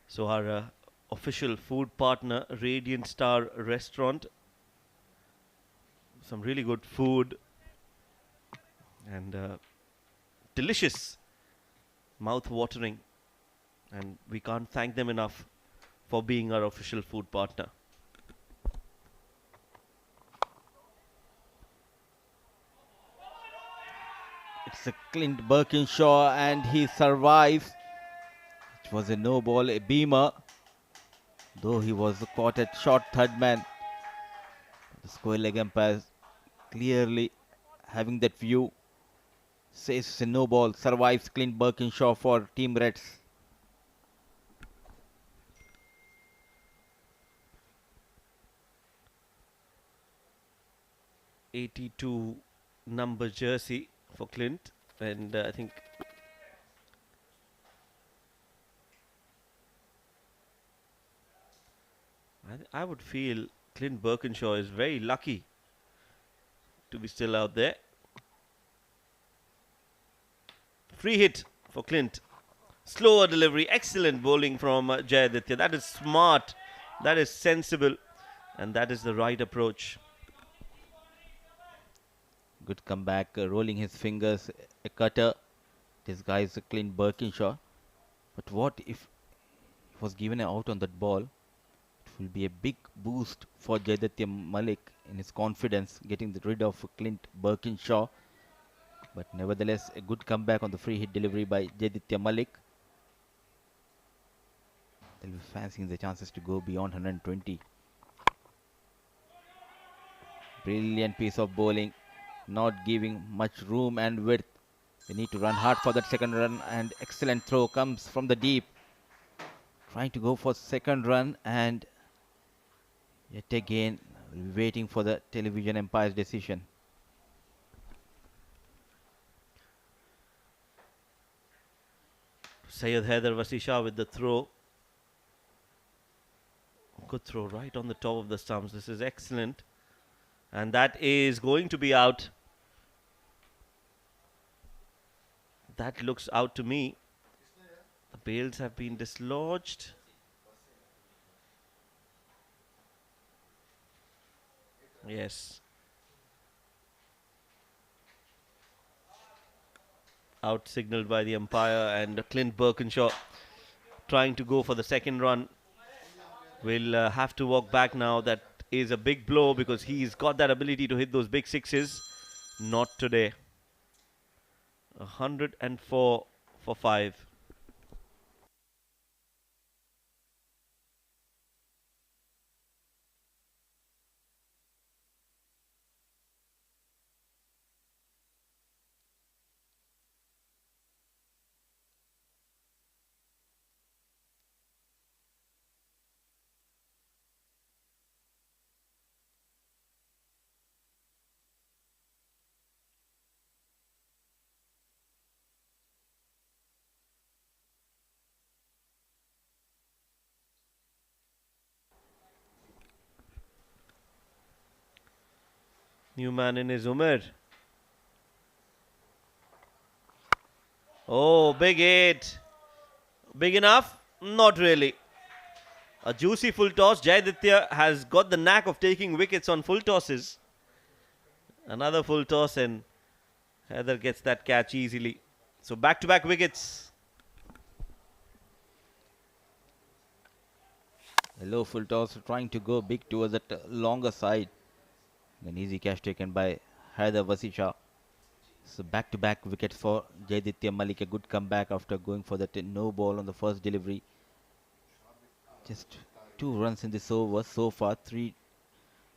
So our official food partner, Radiant Star Restaurant. Some really good food and delicious, mouth-watering. And we can't thank them enough for being our official food partner. It's a Clint Birkinshaw and he survives. It was a no ball, a beamer. Though he was caught at short third man. The square leg umpire clearly having that view. Says it's a no ball. Survives Clint Birkinshaw for Team Reds. 82 number jersey for Clint, and I think I would feel Clint Birkinshaw is very lucky to be still out there. Free hit for Clint. Slower delivery, excellent bowling from Jayaditya. That is smart, that is sensible, and that is the right approach. Good comeback, rolling his fingers, a cutter. This guy is a Clint Birkinshaw. But what if he was given an out on that ball? It will be a big boost for Jayaditya Malik in his confidence, getting rid of Clint Birkinshaw. But nevertheless, a good comeback on the free hit delivery by Jayaditya Malik. They'll be fancying the chances to go beyond 120. Brilliant piece of bowling, not giving much room and width. They need to run hard for that second run, and excellent throw comes from the deep. Trying to go for second run, and yet again waiting for the television umpire's decision. Syed Haider Vasisha with the throw. Good throw right on the top of the stumps. This is excellent. And that is going to be out. That looks out to me. The bails have been dislodged. Yes. Out signaled by the umpire, and Clint Birkinshaw trying to go for the second run. Will have to walk back now. That is a big blow because he's got that ability to hit those big sixes. Not today. 104 for 5. New man in is Umar. Oh, big hit. Big enough? Not really. A juicy full toss. Jayaditya has got the knack of taking wickets on full tosses. Another full toss, and Heather gets that catch easily. So back-to-back wickets. A low full toss trying to go big towards that longer side. An easy catch taken by Haider Vasisha. So back-to-back wickets for Jayaditya Malik. A good comeback after going for that no ball on the first delivery. Just 2 runs in this over so far. 3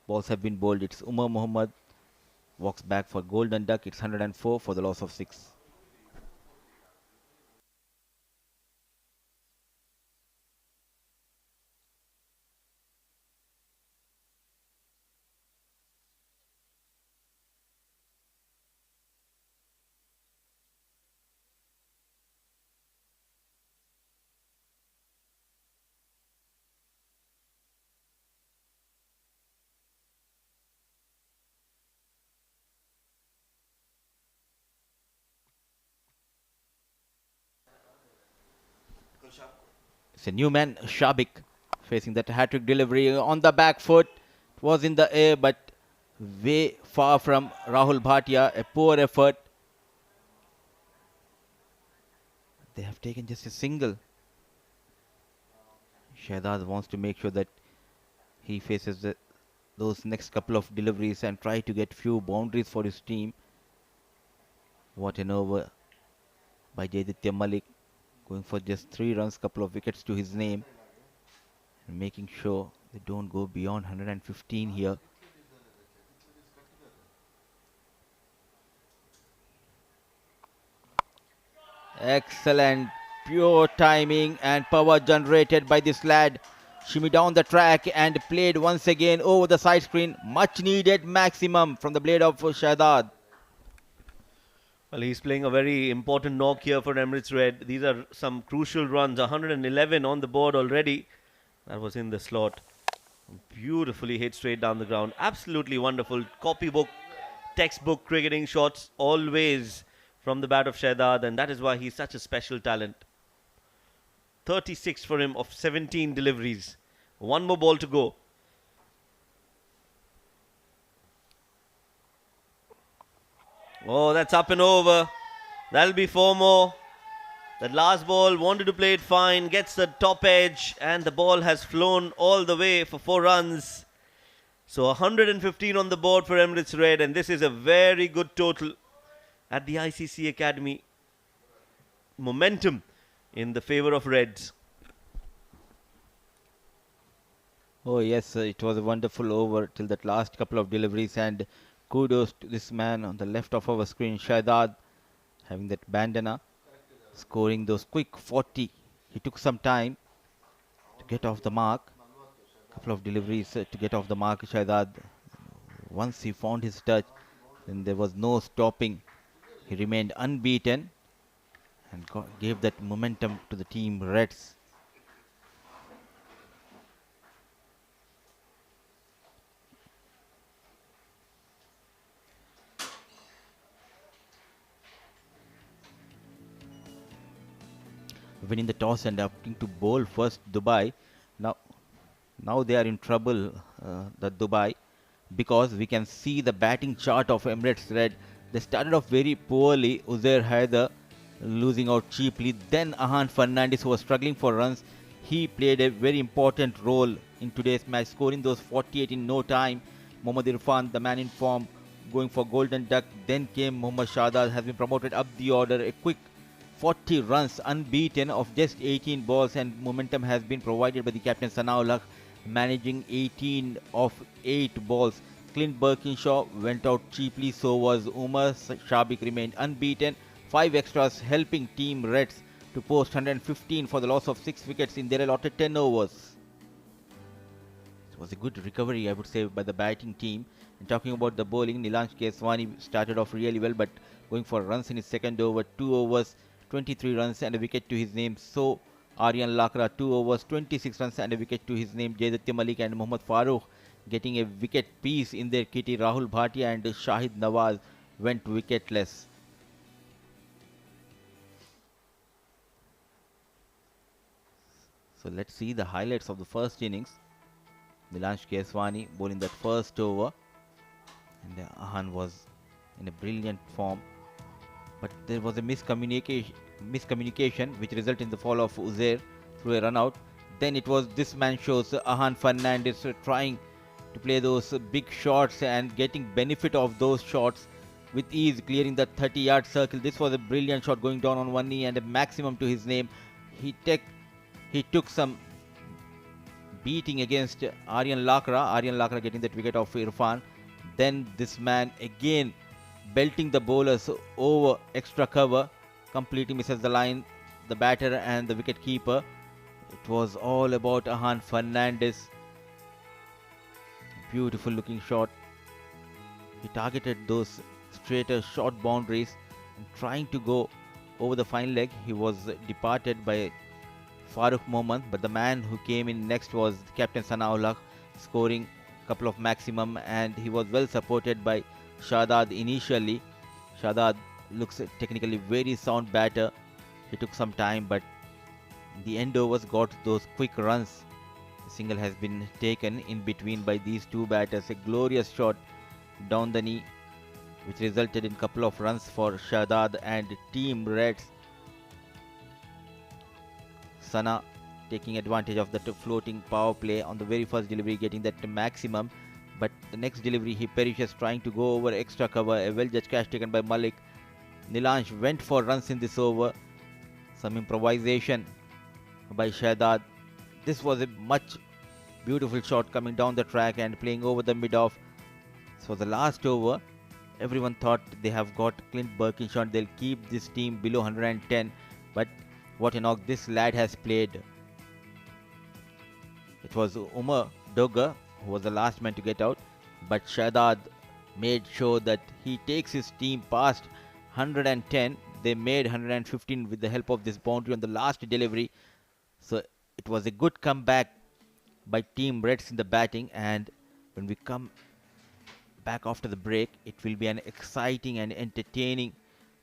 balls have been bowled. It's Umar Muhammad walks back for golden duck. It's 104 for the loss of 6. It's a new man, Shabik, facing that hat-trick delivery on the back foot. It was in the air, but way far from Rahul Bhatia. A poor effort. They have taken just a single. Shahzad wants to make sure that he faces those next couple of deliveries and try to get few boundaries for his team. What an over by Jayaditya Malik, going for just 3 runs, couple of wickets to his name, and making sure they don't go beyond 115 here. Excellent, pure timing and power generated by this lad. Shimmy down the track and played once again over the side screen. Much needed maximum from the blade of Shahzad. Well, he's playing a very important knock here for Emirates Red. These are some crucial runs. 111 on the board already. That was in the slot. Beautifully hit straight down the ground. Absolutely wonderful. Copybook, textbook cricketing shots always from the bat of Shahzad, and that is why he's such a special talent. 36 for him of 17 deliveries. One more ball to go. Oh, that's up and over. That'll be 4 more. That last ball, wanted to play it fine, gets the top edge, and the ball has flown all the way for 4 runs. So 115 on the board for Emirates Red, and this is a very good total at the ICC Academy. Momentum in the favour of Reds. Oh yes, it was a wonderful over till that last couple of deliveries, and kudos to this man on the left of our screen, Shahzad, having that bandana, scoring those quick 40. He took some time to get off the mark. Couple of deliveries to get off the mark, Shahzad. Once he found his touch, then there was no stopping. He remained unbeaten and gave that momentum to the team Reds. Winning the toss and opting to bowl first Dubai. Now they are in trouble, the Dubai. because we can see the batting chart of Emirates Red. They started off very poorly. Uzair Haider losing out cheaply. Then Ahan Fernandez, who was struggling for runs, he played a very important role in today's match, scoring those 48 in no time. Mohammad Irfan, the man in form, going for golden duck. Then came Mohammad Shahzad, has been promoted up the order. A quick 40 runs unbeaten of just 18 balls, and momentum has been provided by the captain Sanaullah, managing 18 of 8 balls. Clint Birkinshaw went out cheaply, so was Umar. Shabik remained unbeaten. 5 extras helping Team Reds to post 115 for the loss of 6 wickets in their allotted 10 overs. It was a good recovery, I would say, by the batting team. And talking about the bowling, Nilansh Keswani started off really well, but going for runs in his second over, 2 overs, 23 runs and a wicket to his name. So Aryan Lakra, 2 overs, 26 runs and a wicket to his name. Jaidatya Malik and Mohammad Farooq getting a wicket piece in their kitty. Rahul Bhatia and Shahid Nawaz went wicketless. So let's see the highlights of the first innings. Nilansh Keswani bowling that first over, and Ahan was in a brilliant form, but there was a miscommunication which resulted in the fall of Uzair through a run out. Then it was this man shows Ahan Fernandez trying to play those big shots and getting benefit of those shots with ease, clearing the 30-yard circle. This was a brilliant shot going down on one knee and a maximum to his name. He took some beating against Aryan Lakra getting that wicket of Irfan. Then this man again belting the bowlers over extra cover, completely misses the line, the batter and the wicket keeper. It was all about Ahan Fernandez. Beautiful looking shot. He targeted those straighter short boundaries and trying to go over the fine leg. He was departed by Farooq Mohammad, but the man who came in next was Captain Sanaullah, scoring a couple of maximum, and he was well supported by Shahzad initially. Shahzad looks technically very sound batter. He took some time, but the end overs got those quick runs. The single has been taken in between by these two batters. A glorious shot down the knee, which resulted in a couple of runs for Shahzad and Team Reds. Sana taking advantage of that floating power play on the very first delivery, getting that maximum. But the next delivery, he perishes trying to go over extra cover. A well-judged catch taken by Malik. Nilansh went for runs in this over. Some improvisation by Shahzad. This was a much beautiful shot coming down the track and playing over the mid-off. So the last over, everyone thought they have got Clint Birkinshaw. They'll keep this team below 110. But what a knock this lad has played. It was Umar Dogga who was the last man to get out, but Shahzad made sure that he takes his team past 110. They made 115 with the help of this boundary on the last delivery. So it was a good comeback by Team Reds in the batting, and when we come back after the break, it will be an exciting and entertaining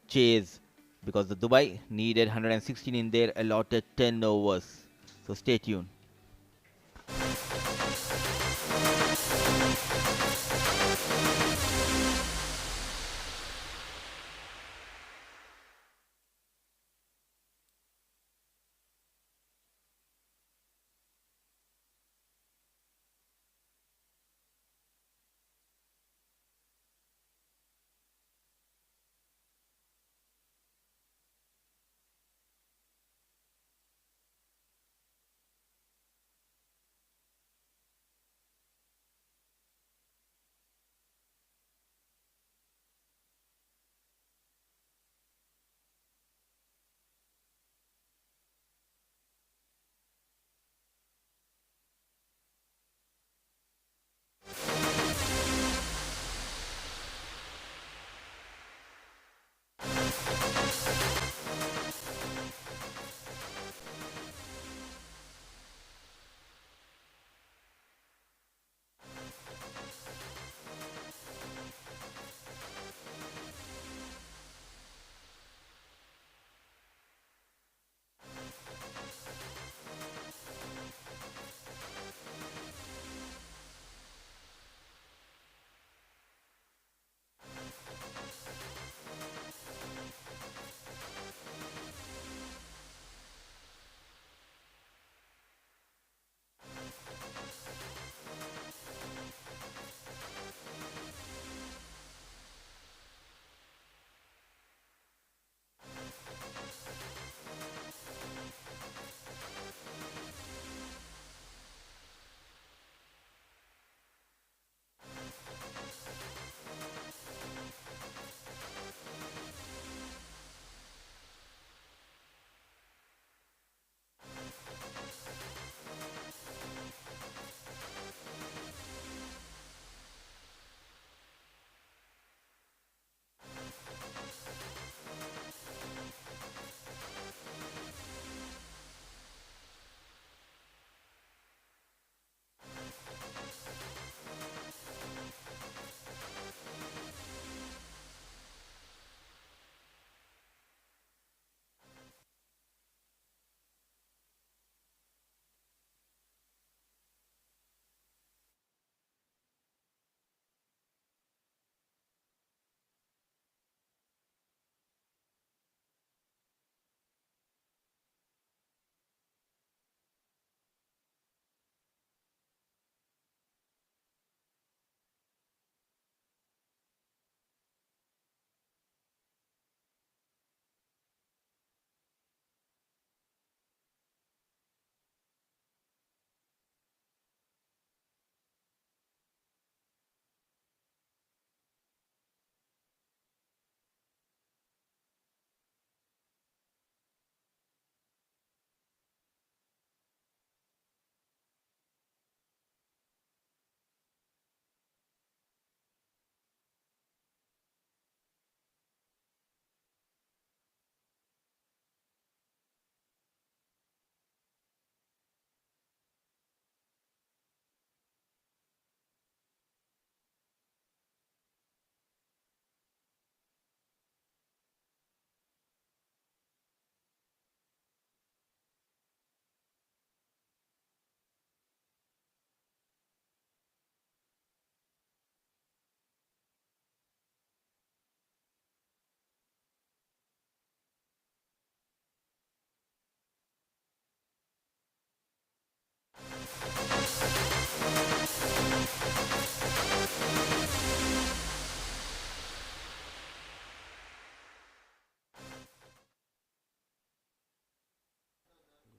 chase because the Dubai needed 116 in their allotted 10 overs. So stay tuned.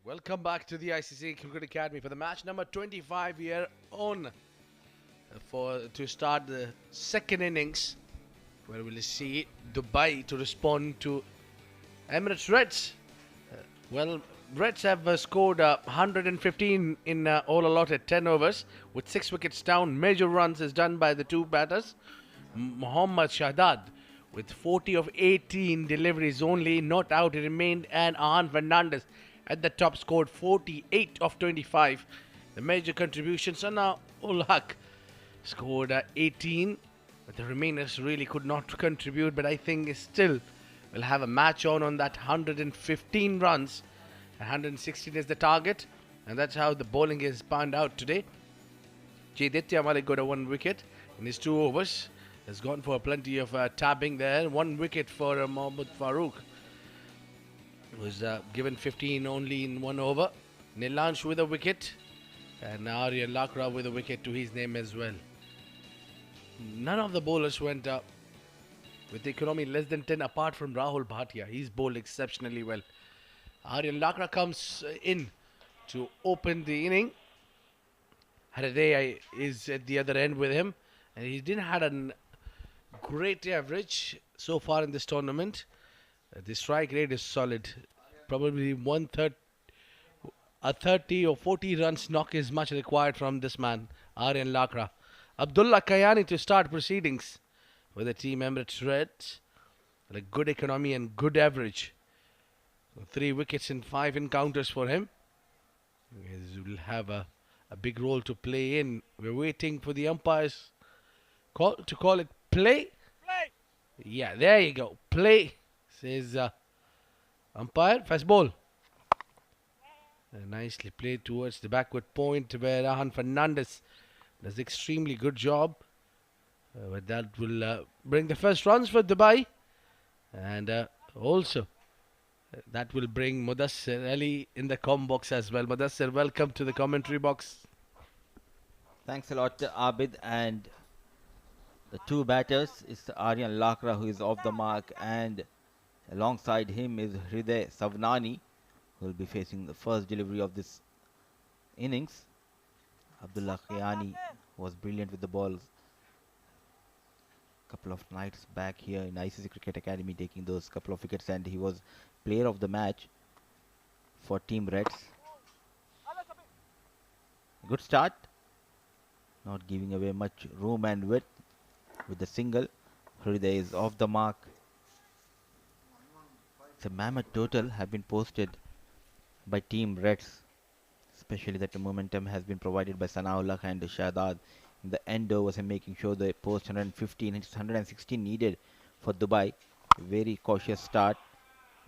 Welcome back to the ICC Cricket Academy for the match number 25 here on to start the second innings, where we'll see Dubai to respond to Emirates Reds. Well, Reds have scored 115 in all allotted 10 overs with 6 wickets down. Major runs is done by the two batters. Mohammad Shahdad with 40 of 18 deliveries only, not out he remained, and Ahan Fernandez at the top scored 48 of 25. The major contributions are now Ul Haq scored 18, but the remainers really could not contribute, but I think still will have a match on that 115 runs. 116 is the target, and that's how the bowling is panned out today. Jaditya Malik got a 1 wicket in his 2 overs. Has gone for plenty of tabbing there. 1 wicket for Mohammad Farooq. Was given 15 only in 1 over. Nilansh with a wicket, and Aryan Lakra with a wicket to his name as well. None of the bowlers went up with the economy less than 10 apart from Rahul Bhatia. He's bowled exceptionally well. Aryan Lakra comes in to open the inning. Haraday is at the other end with him, and he didn't had a great average so far in this tournament. The strike rate is solid. Probably 30 or 40 runs knock is much required from this man, Aryan Lakra. Abdullah Kayani to start proceedings with the team Emirates Reds. A good economy and good average. 3 wickets in 5 encounters for him. He will have a big role to play in. We're waiting for the umpires to call it play. Play. Yeah, there you go. Play, says umpire. Fast ball. Nicely played towards the backward point where Ahan Fernandez does extremely good job. But that will bring the first runs for Dubai. And also that will bring Mudassir Ali in the com box as well. Mudassir, welcome to the commentary box. Thanks a lot, Abid. And the two batters is Aryan Lakra, who is off the mark, and alongside him is Hriday Savnani, who will be facing the first delivery of this innings. Abdullah Khayani was brilliant with the balls. Couple of nights back here in ICC Cricket Academy, taking those couple of wickets, and he was player of the match for Team Reds. Good start, not giving away much room and width with the single. Hriday is off the mark. It's a mammoth total have been posted by Team Reds, especially that the momentum has been provided by Sanaullah and Shahdad in the end overs and making sure they post 115. It's 116 needed for Dubai. Very cautious start.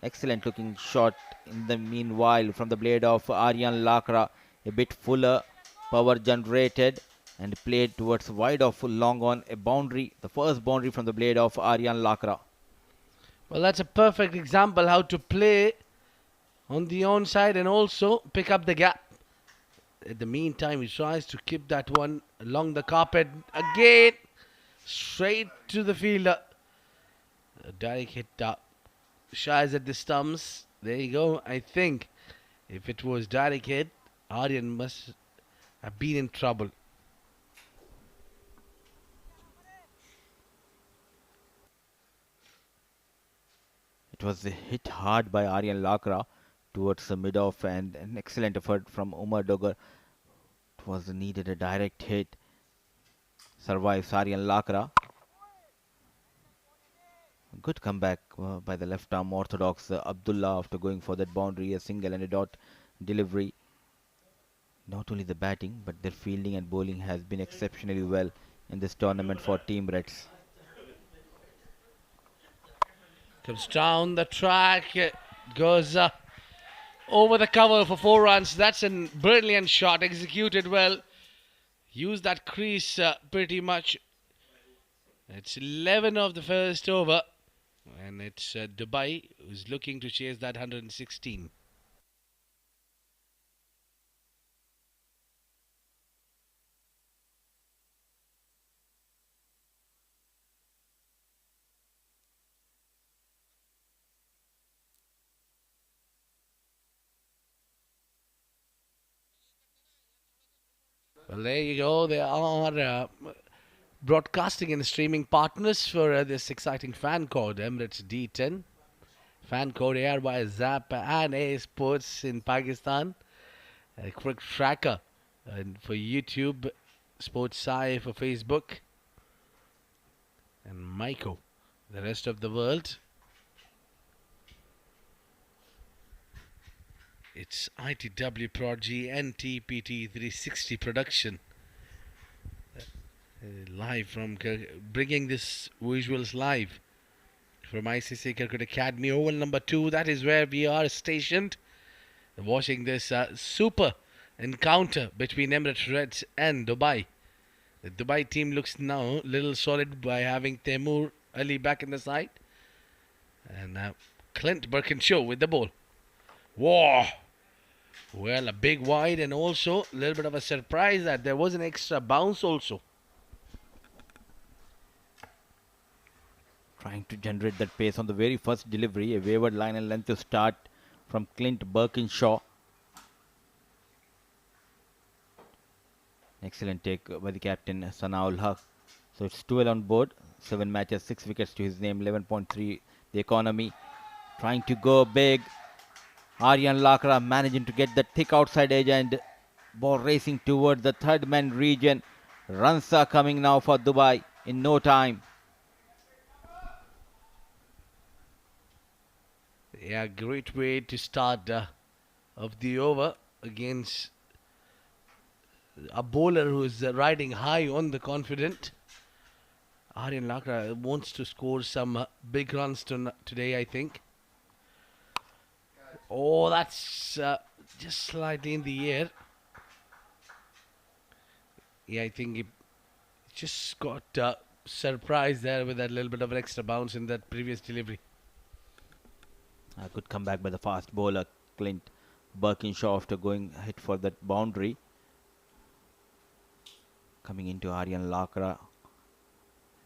Excellent looking shot in the meanwhile from the blade of Aryan Lakra. A bit fuller, power generated and played towards wide of long on a boundary. The first boundary from the blade of Aryan Lakra. Well, that's a perfect example how to play on the onside and also pick up the gap. In the meantime, he tries to keep that one along the carpet again, straight to the fielder. A direct hit shies at the stumps. There you go. I think if it was direct hit, Aryan must have been in trouble. It was hit hard by Aryan Lakra towards the mid-off, and an excellent effort from Umar Dogar. It was needed a direct hit. Survives Aryan Lakra. Good comeback by the left arm orthodox Abdullah after going for that boundary, a single and a dot delivery. Not only the batting, but their fielding and bowling has been exceptionally well in this tournament for Team Reds. Comes down the track, goes over the cover for 4 runs. That's a brilliant shot, executed well. Used that crease pretty much. It's 11 of the first over, and it's Dubai who's looking to chase that 116. Well, there you go. They are broadcasting and streaming partners for this exciting fan code, Emirates D10. Fan code aired by Zap and A Sports in Pakistan. CricTracker and for YouTube, Sports Sci for Facebook, and Maiko, the rest of the world. It's ITW Prodigy NTPT 360 production. Live from bringing this visuals live from ICC Cricket Academy, Oval number 2. That is where we are stationed, watching this super encounter between Emirates Reds and Dubai. The Dubai team looks now a little solid by having Temur Ali back in the side. And Clint Birkinshaw with the ball. Whoa! Well, a big wide, and also a little bit of a surprise that there was an extra bounce also. Trying to generate that pace on the very first delivery. A wavered line and length to start from Clint Birkinshaw. Excellent take by the captain Sanaul Haq. So it's 12 on board, 7 matches, 6 wickets to his name, 11.3 the economy. Trying to go big. Aryan Lakra managing to get the thick outside edge and ball racing towards the third man region. Runs are coming now for Dubai in no time. Yeah, great way to start of the over against a bowler who is riding high on the confident. Aryan Lakra wants to score some big runs today, I think. Oh, that's just slightly in the air. Yeah, I think he just got surprised there with that little bit of an extra bounce in that previous delivery. A good comeback by the fast bowler Clint Birkinshaw after going hit for that boundary. Coming into Aryan Lakra.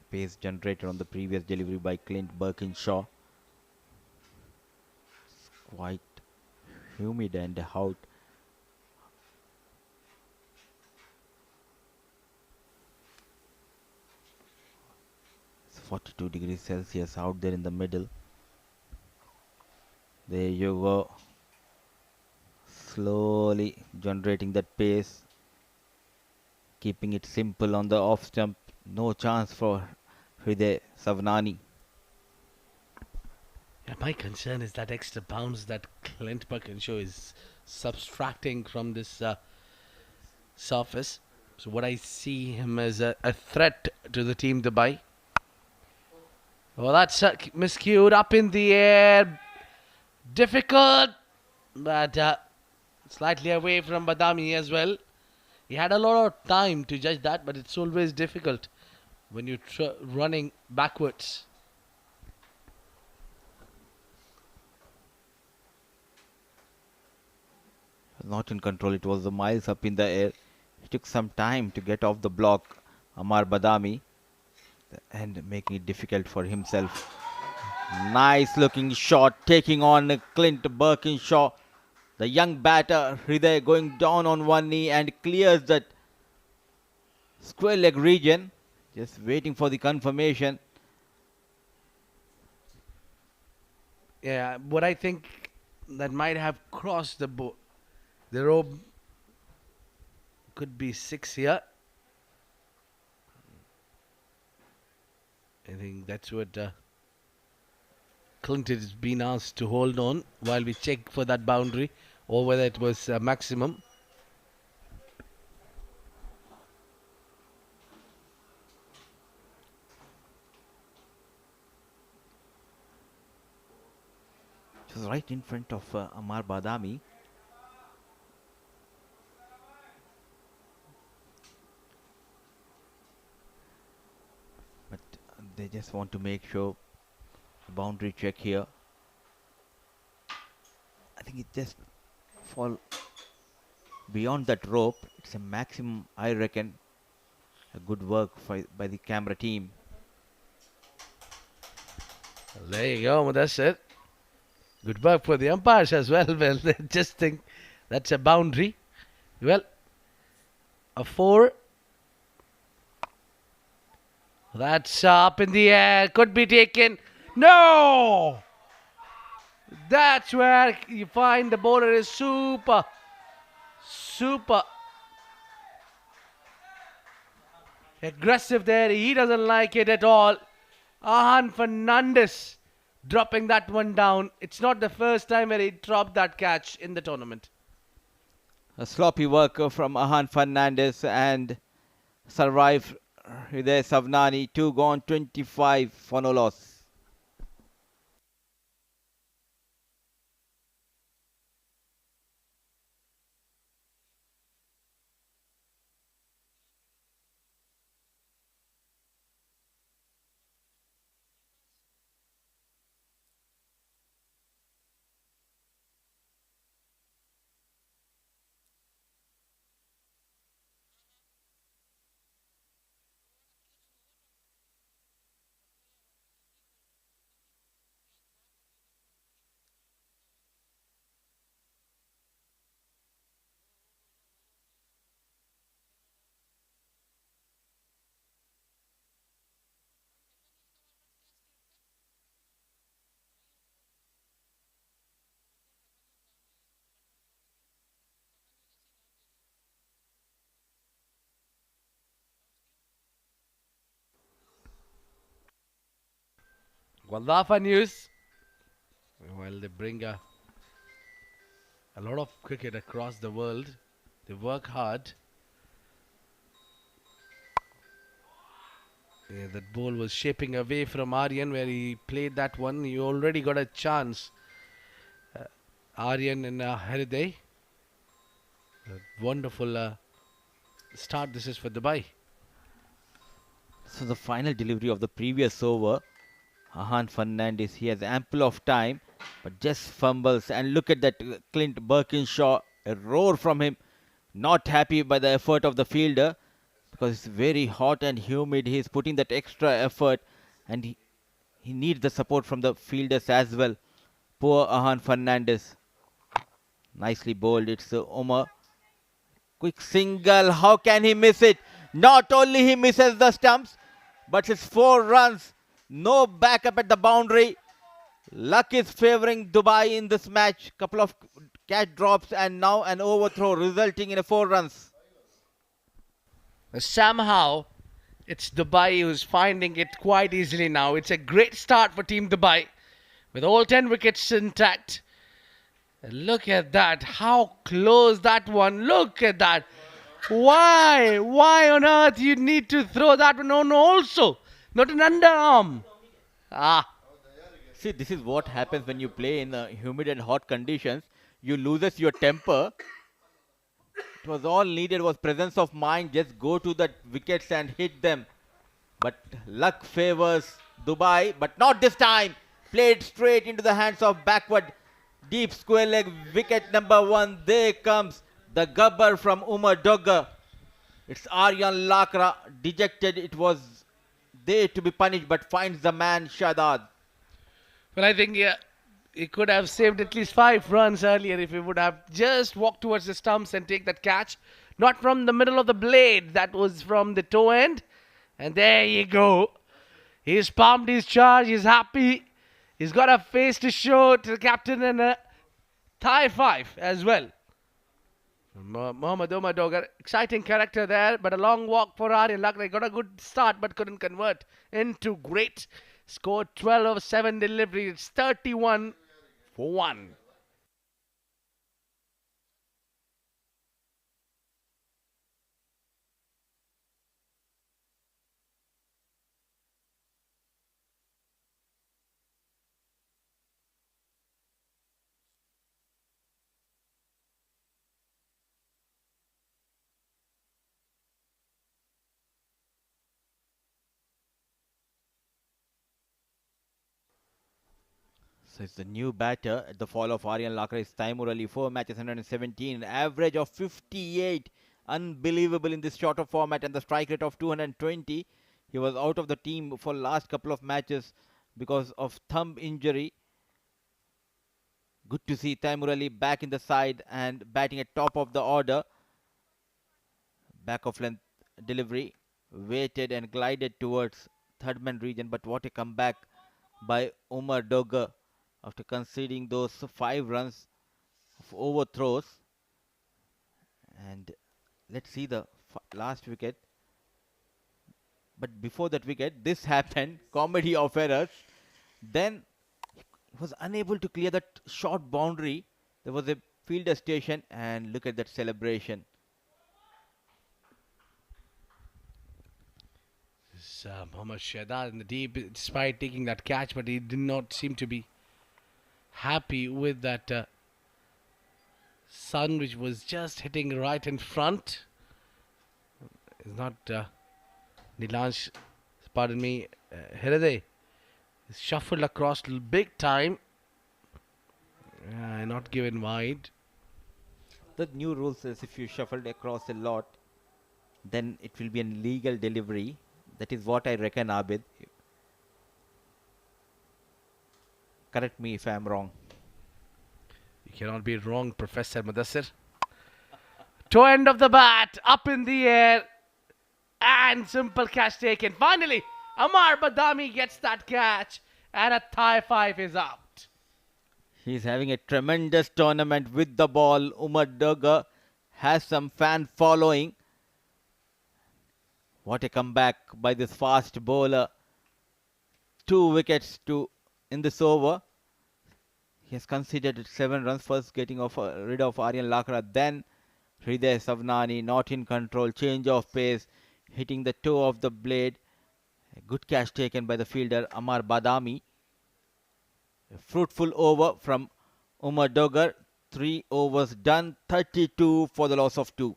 Pace generated on the previous delivery by Clint Birkinshaw. It's quite humid and hot. It's 42 degrees Celsius out there in the middle. There you go. Slowly generating that pace. Keeping it simple on the off stump. No chance for Hriday Savnani. Yeah, my concern is that extra bounce that Clint Birkinshaw is subtracting from this surface. So what I see him as a threat to the team Dubai. Well, that's miscued up in the air. Difficult, but slightly away from Badami as well. He had a lot of time to judge that, but it's always difficult when you're running backwards. Not in control, it was the miles up in the air. It took some time to get off the block, Amar Badami, and making it difficult for himself. Nice looking shot, taking on Clint Birkinshaw. The young batter, Hriday, going down on one knee and clears that square leg region. Just waiting for the confirmation. Yeah, what I think that might have crossed the rope could be 6 here. I think that's what Clinton has been asked to hold on while we check for that boundary or whether it was maximum. It was right in front of Amar Badami. But they just want to make sure boundary check here. I think it just fall beyond that rope. It's a maximum, I reckon. A good work by the camera team. Well, there you go, that's it. Good work for the umpires as well. Well, they just think that's a boundary. Well, A 4. That's up in the air. Could be taken. No! That's where you find the bowler is super aggressive there. He doesn't like it at all. Ahan Fernandez dropping that one down. It's not the first time where he dropped that catch in the tournament. A sloppy work from Ahan Fernandez and survive Hidayat Savnani. 2 gone, 25 for no loss. Wallafa news. Well, they bring a lot of cricket across the world. They work hard. Yeah, that ball was shaping away from Aryan where he played that one. He already got a chance. Aryan and Heriday. A wonderful start this is for Dubai. So the final delivery of the previous over, Ahan Fernandez, he has ample of time, but just fumbles. And look at that Clint Birkinshaw, a roar from him. Not happy by the effort of the fielder because it's very hot and humid. He's putting that extra effort and he needs the support from the fielders as well. Poor Ahan Fernandez. Nicely bowled. It's Omar. Quick single. How can he miss it? Not only he misses the stumps, but it's 4 runs. No backup at the boundary. Luck is favoring Dubai in this match. Couple of catch drops and now an overthrow resulting in 4 runs. Somehow, it's Dubai who's finding it quite easily now. It's a great start for Team Dubai with all 10 wickets intact. Look at that. How close that one. Look at that. Why? Why on earth you need to throw that one on also? Not an underarm. See, this is what happens when you play in humid and hot conditions. You loses your temper. It was all needed was presence of mind. Just go to the wickets and hit them. But luck favors Dubai, but not this time. Played straight into the hands of backward. Deep square leg wicket number 1. There comes the gubber from Umar Dogger. It's Aryan Lakra. Dejected. It was there to be punished, but finds the man Shadad. Well, I think he could have saved at least 5 runs earlier if he would have just walked towards the stumps and take that catch. Not from the middle of the blade. That was from the toe end. And there you go. He's pumped his charge. He's happy. He's got a face to show to the captain and a thigh 5 as well. Mohammad Omar Dogger, exciting character there, but a long walk for Aryan Lakra. Got a good start but couldn't convert into great. Scored 12 over 7 delivery. It's 31 for 1. So it's the new batter at the fall of Aryan Lakra is Taimur Ali. 4 matches, 117. Average of 58. Unbelievable in this shorter format and the strike rate of 220. He was out of the team for last couple of matches because of thumb injury. Good to see Taimur Ali back in the side and batting at top of the order. Back of length delivery, waited and glided towards third man region, but what a comeback by Umar Dogger after conceding those 5 runs of overthrows. And let's see the last wicket. But before that wicket, this happened, comedy of errors. Then he was unable to clear that short boundary. There was a fielder station, and look at that celebration. Mohammad Shahzad in the deep, despite taking that catch, but he did not seem to be happy with that sun, which was just hitting right in front. It's not Nilansh, pardon me, Hiraday. It's shuffled across big time. Not given wide. The new rule says if you shuffled across a lot, then it will be an legal delivery. That is what I reckon, Abid. Correct me if I am wrong. You cannot be wrong, Professor Mudassir. Toe end of the bat, up in the air, and simple catch taken. Finally, Amar Badami gets that catch, and a thigh 5 is out. He's having a tremendous tournament with the ball. Umar Dogger has some fan following. What a comeback by this fast bowler. 2 wickets in this over. He has conceded 7 runs, first getting rid of Aryan Lakra, then Hriday Savnani not in control, change of pace, hitting the toe of the blade. A good catch taken by the fielder Amar Badami. A fruitful over from Umar Dogger. 3 overs done, 32 for the loss of 2.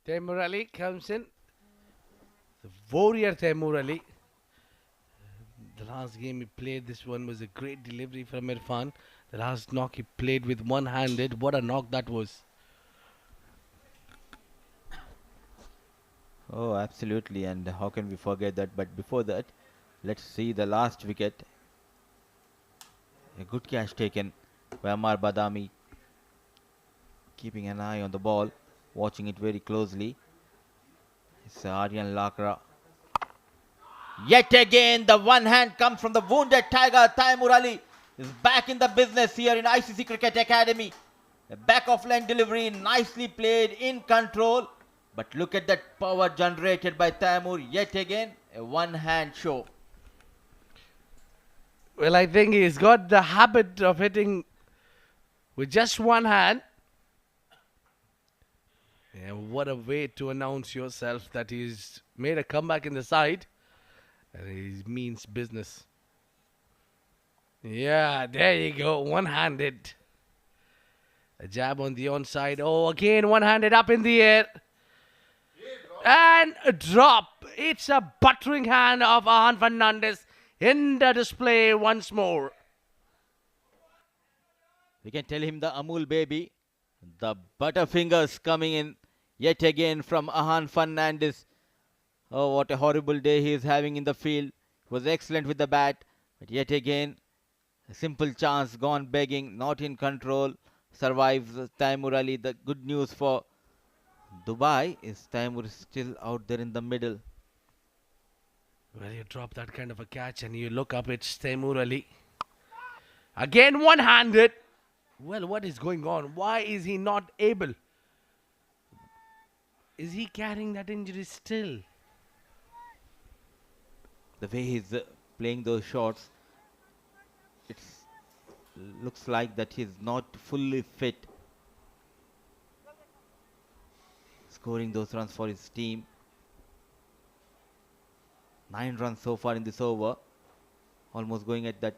Taimur Ali comes in. The warrior Taimur Ali. The last game he played, this one was a great delivery from Irfan. The last knock he played with one-handed. What a knock that was. Oh, absolutely. And how can we forget that? But before that, let's see the last wicket. A good catch taken by Amar Badami. Keeping an eye on the ball, watching it very closely. It's Aryan Lakra. Yet again, the one hand comes from the wounded tiger. Taimur Ali is back in the business here in ICC Cricket Academy. The back of line delivery, nicely played, in control. But look at that power generated by Taimur. Yet again, a one hand show. Well, I think he's got the habit of hitting with just one hand. Yeah, what a way to announce yourself that he's made a comeback in the side. And he means business. Yeah, there you go. One-handed. A jab on the onside. Oh, again, one-handed up in the air. And a drop. It's a buttering hand of Ahan Fernandez in the display once more. We can tell him the Amul baby. The butterfingers coming in yet again from Ahan Fernandez. Oh, what a horrible day he is having in the field. He was excellent with the bat, but yet again, a simple chance gone begging, not in control. Survives Taimur Ali. The good news for Dubai is Taimur is still out there in the middle. Well, you drop that kind of a catch and you look up, it's Taimur Ali. Again, one-handed. Well, what is going on? Why is he not able? Is he carrying that injury still? The way he's playing those shots, it looks like that he's not fully fit. He's scoring those runs for his team. 9 runs so far in this over. Almost going at that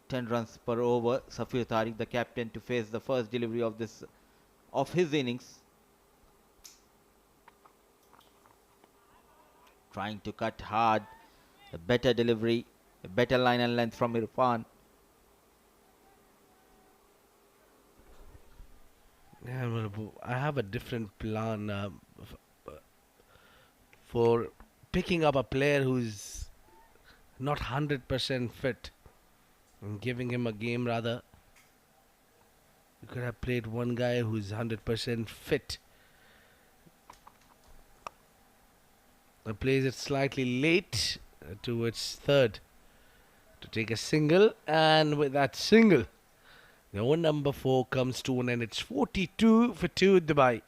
10 runs per over. Safir Tariq, the captain, to face the first delivery of his innings. Trying to cut hard. A better delivery, a better line and length from Irfan. Yeah, well, I have a different plan for picking up a player who's not 100% fit and giving him a game rather. You could have played one guy who's 100% fit. Plays it slightly late towards third to take a single, and with that single, the over number 4 comes to an end. It's 42 for 2 Dubai.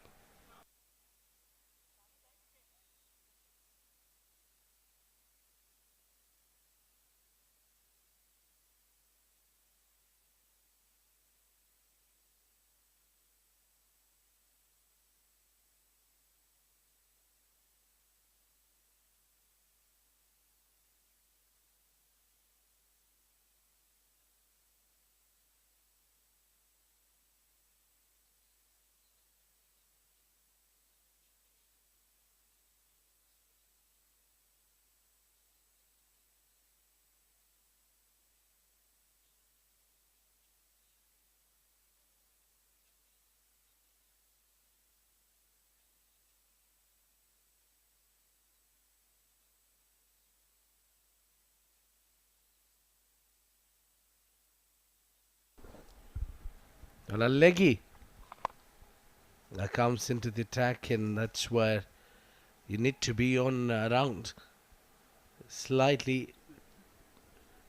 Well, a leggy that comes into the attack, and that's where you need to be on around. Slightly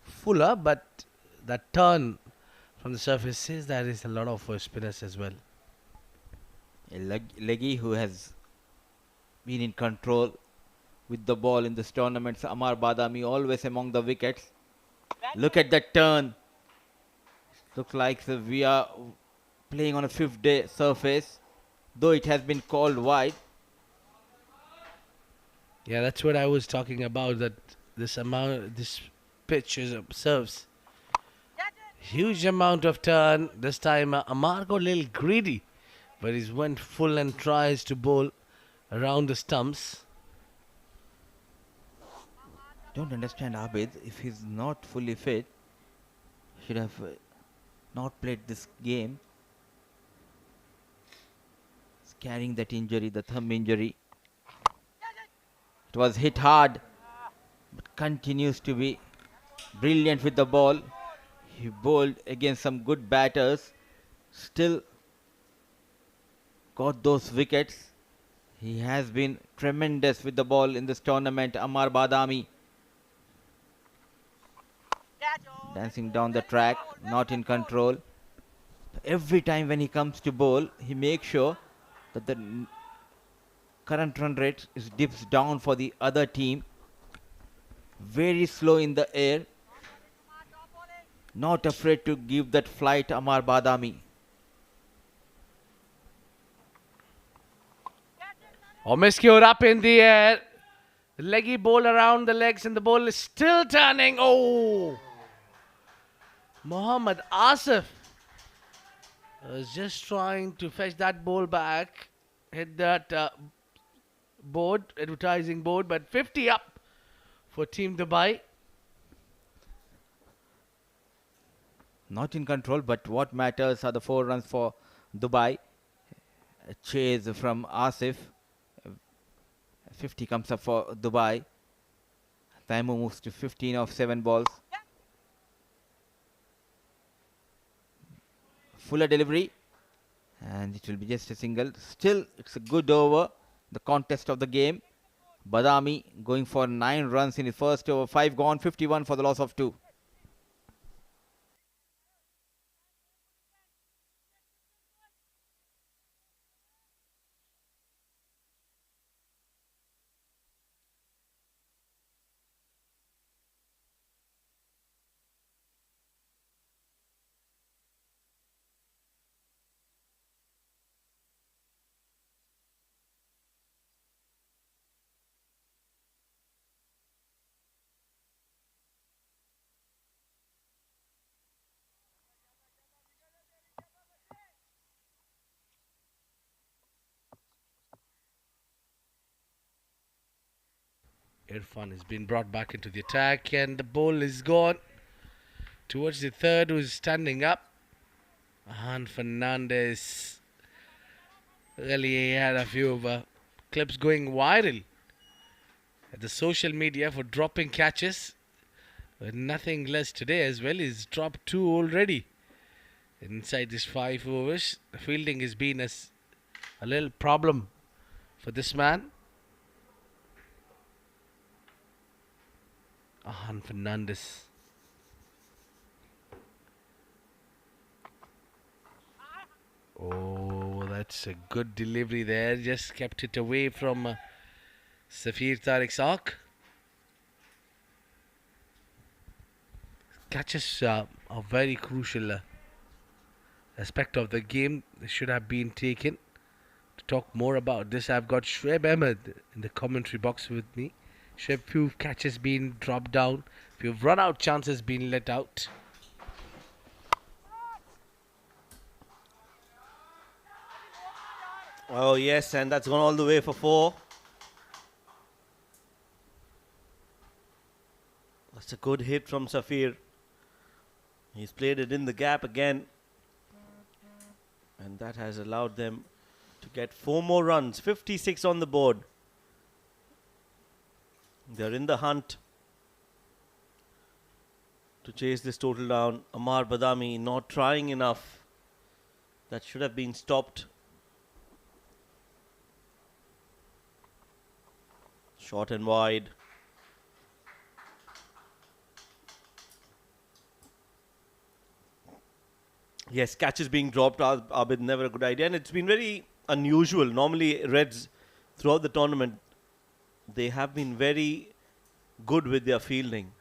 fuller, but that turn from the surface says that is a lot of spinners as well. A leggy who has been in control with the ball in this tournament. Amar Badami always among the wickets. Look at that turn. Looks like we are playing on a 5th day surface, though it has been called wide. Yeah, that's what I was talking about. That this pitch serves huge amount of turn. This time Amar got a little greedy, but he went full and tries to bowl around the stumps. Don't understand Abid. If he's not fully fit, should have not played this game. He's carrying that injury, the thumb injury. It was hit hard, but continues to be brilliant with the ball. He bowled against some good batters. Still got those wickets. He has been tremendous with the ball in this tournament. Amar Badami dancing down the track, not in control. Every time when he comes to bowl, he makes sure that the current run rate is dips down for the other team. Very slow in the air. Not afraid to give that flight, Amar Badami. Omiscure up in the air. The leggy ball around the legs, and the ball is still turning. Oh! Mohammad Asif was just trying to fetch that ball back. Hit that advertising board, but 50 up for Team Dubai. Not in control, but what matters are the 4 runs for Dubai. A chase from Asif. 50 comes up for Dubai. Taimu moves to 15 of 7 balls. Fuller delivery. And it will be just a single. Still, it's a good over. The contest of the game. Badami going for 9 runs in the first over. 5 gone, 51 for the loss of 2. Irfan has been brought back into the attack, and the ball is gone towards the third, who's standing up. Han Fernandez really had a few clips going viral at the social media for dropping catches. But nothing less today as well. He's dropped 2 already inside this 5 overs. The fielding has been a little problem for this man. Han Fernandez. Oh, that's a good delivery there. Just kept it away from Safir Tariq's arc. Catches are very crucial aspect of the game. They should have been taken. To talk more about this, I've got Shoaib Ahmed in the commentary box with me. Shoaib, few catches been dropped down, few run out chances been let out. Oh, yes, and that's gone all the way for 4. That's a good hit from Safir. He's played it in the gap again. And that has allowed them to get 4 more runs. 56 on the board. They're in the hunt to chase this total down. Amar Badami not trying enough. That should have been stopped. Short and wide. Yes, catches being dropped, Abid, never a good idea. And it's been very unusual. Normally, Reds, throughout the tournament, they have been very good with their fielding.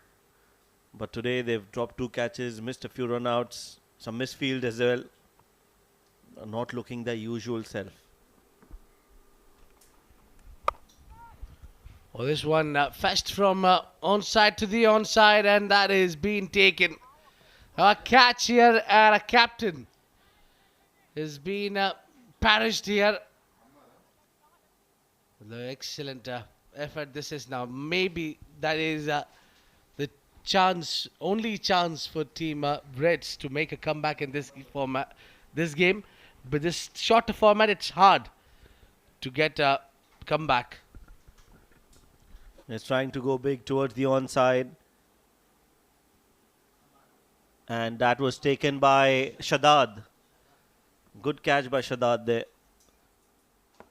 But today, they've dropped 2 catches, missed a few run-outs, some misfield as well. Not looking their usual self. Oh, this one fetched from onside to the onside, and that is being taken. A catch here, and a captain has been perished here. The excellent effort this is now. Maybe that is the chance, only chance for team Reds to make a comeback in this format, this game. But this shorter format, it's hard to get a comeback. He's trying to go big towards the onside. And that was taken by Shadad. Good catch by Shadad there.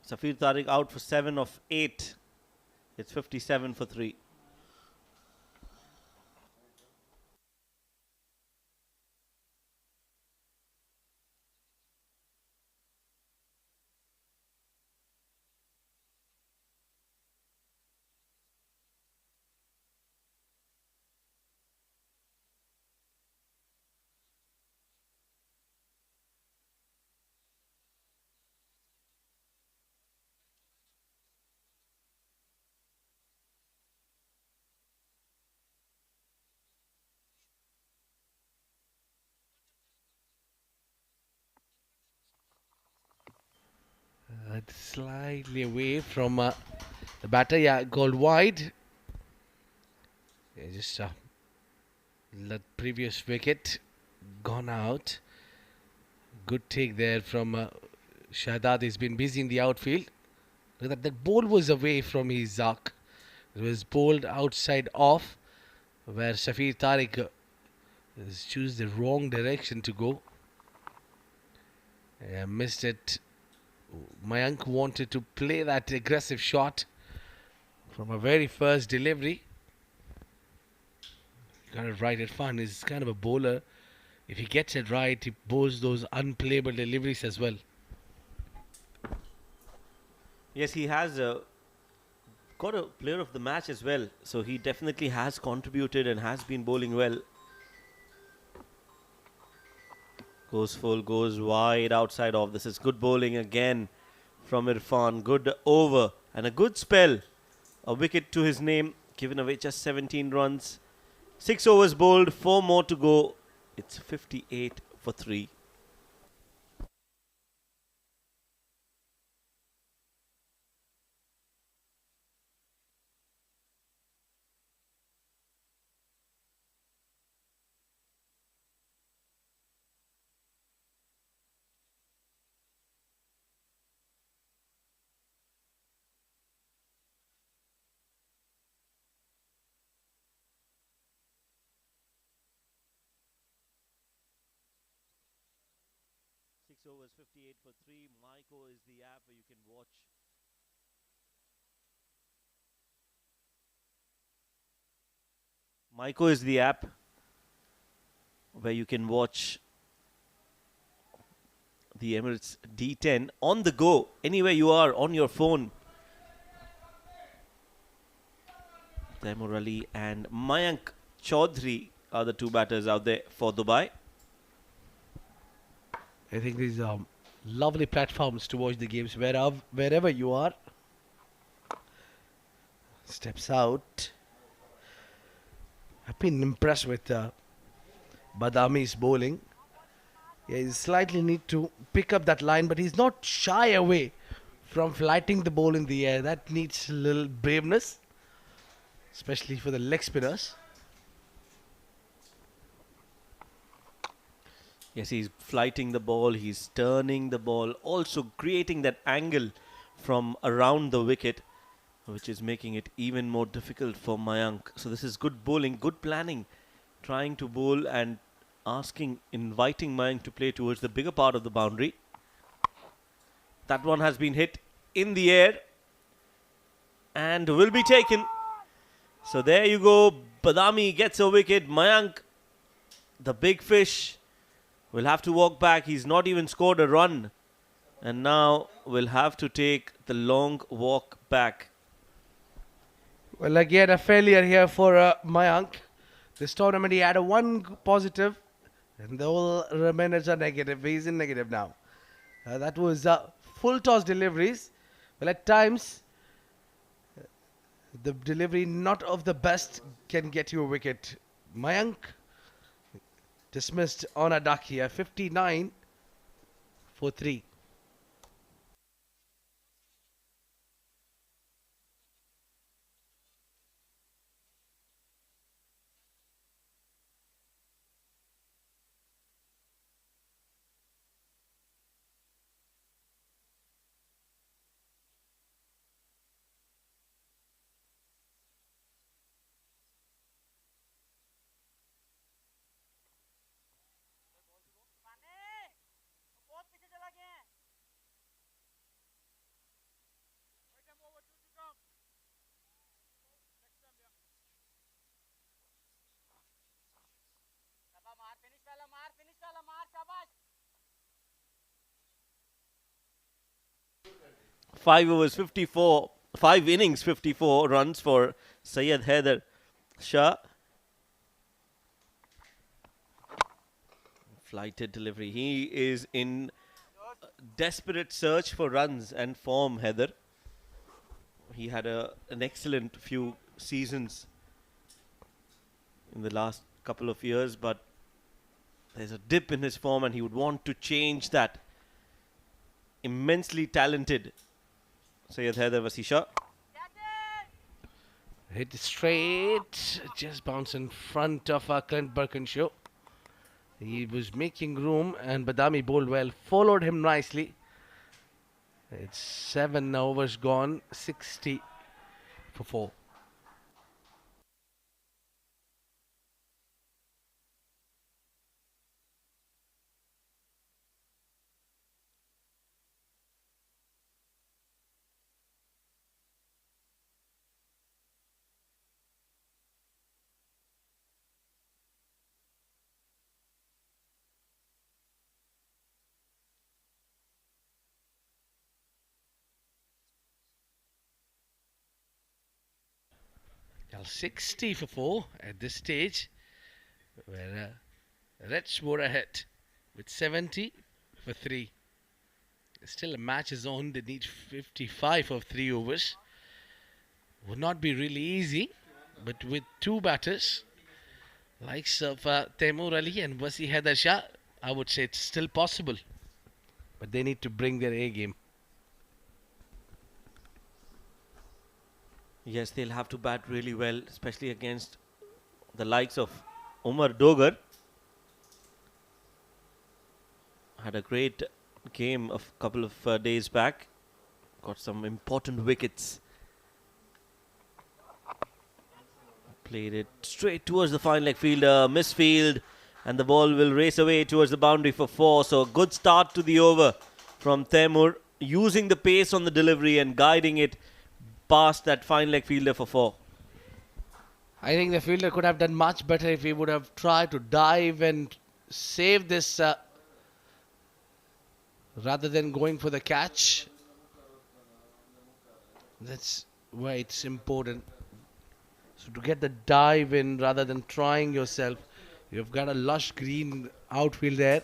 Safir Tariq out for 7 of 8. It's 57 for 3. Slightly away from the batter. Yeah, gone wide. Yeah, just the previous wicket gone out. Good take there from Shahdad. He's been busy in the outfield. Look at that. That ball was away from his arc. It was bowled outside off, where Safir Tariq has choose the wrong direction to go. Missed it. Mayank wanted to play that aggressive shot from a very first delivery. Got it right. Irfan is kind of a bowler. If he gets it right, he bowls those unplayable deliveries as well. Yes, he has got a player of the match as well. So he definitely has contributed and has been bowling well. Goes full, goes wide, outside off. This is good bowling again from Irfan. Good over and a good spell. A wicket to his name, given away just 17 runs. 6 overs bowled, 4 more to go. It's 58 for 3. overs, 58 for 3. Myco is the app where you can watch. Myco is the app where you can watch the Emirates D10 on the go, anywhere you are on your phone. Taimur Ali and Mayank Chaudhary are the two batters out there for Dubai. I think these are lovely platforms to watch the games wherever you are. Steps out. I've been impressed with Badami's bowling. Yeah, he slightly need to pick up that line, but he's not shy away from flighting the ball in the air. That needs a little braveness, especially for the leg spinners. Yes, he's flighting the ball, he's turning the ball, also creating that angle from around the wicket, which is making it even more difficult for Mayank. So this is good bowling, good planning, trying to bowl and inviting Mayank to play towards the bigger part of the boundary. That one has been hit in the air and will be taken. So there you go, Badami gets a wicket. Mayank, the big fish, will have to walk back. He's not even scored a run. And now will have to take the long walk back. Well, again, a failure here for Mayank. This tournament, he had a one positive, and the all remainers are negative. He's in negative now. That was full toss deliveries. Well, at times, the delivery not of the best can get you a wicket. Mayank dismissed on a duck here, 59 for 3. Five overs, 54, 5 innings, 54 runs for Syed Haider Shah. Flighted delivery. He is in desperate search for runs and form, Haider. He had an excellent few seasons in the last couple of years, but there's a dip in his form and he would want to change that. Immensely talented Syed Haider Shah. Hit straight, just bounce in front of Clint Birkinshaw. He was making room and Badami bowled well, followed him nicely. It's 7 overs gone, 60 for 4. Well, 60 for 4 at this stage, where Reds were ahead with 70 for 3. Still a match is on. They need 55 of 3 overs. Would not be really easy, but with two batters, likes of Taimur Ali and Wasi Haider Shah, I would say it's still possible. But they need to bring their A game. Yes, they'll have to bat really well, especially against the likes of Umar Dogar. Had a great game a couple of days back. Got some important wickets. Played it straight towards the fine leg fielder, misfield, and the ball will race away towards the boundary for 4. So a good start to the over from Temur, using the pace on the delivery and guiding it past that fine leg fielder for 4. I think the fielder could have done much better if he would have tried to dive and save this rather than going for the catch. That's why it's important. So to get the dive in rather than trying yourself, you've got a lush green outfield there.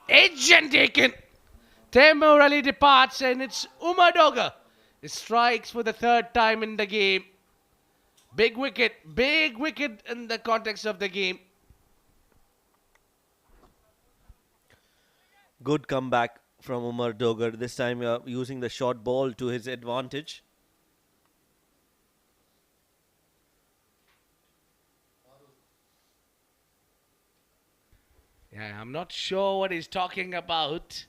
Edge and taken. Temur Ali departs and it's Umar Doga. He strikes for the 3rd time in the game. Big wicket in the context of the game. Good comeback from Umar Dogar, this time using the short ball to his advantage. Yeah, I'm not sure what he's talking about.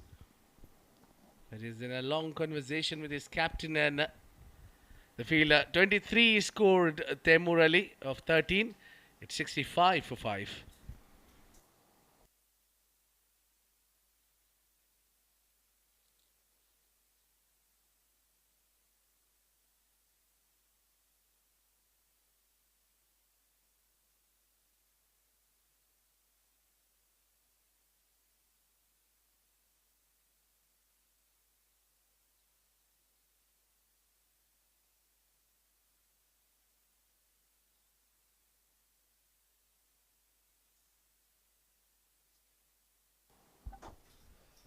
But he's in a long conversation with his captain and the fielder. 23 scored Temur Ali of 13. It's 65 for 5.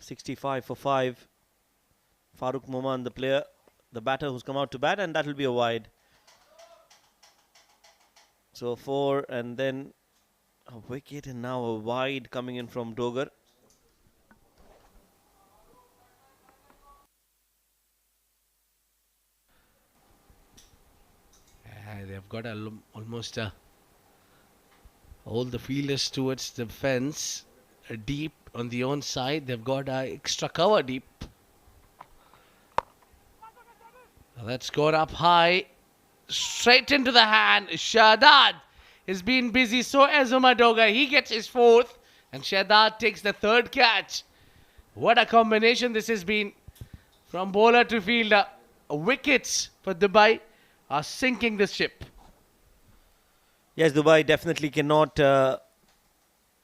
$65 for 5. Farooq Moman, the player, the batter who's come out to bat, and that will be a wide. So 4 and then a wicket and now a wide coming in from Dogar. They've got almost all the fielders towards the fence, deep on the own side. They've got extra cover deep. That's gone up high, straight into the hand. Shahdad has been busy, so as Umar Doga. He gets his 4th, and Shahdad takes the 3rd catch. What a combination this has been from bowler to fielder. Wickets for Dubai are sinking the ship. Yes, Dubai definitely cannot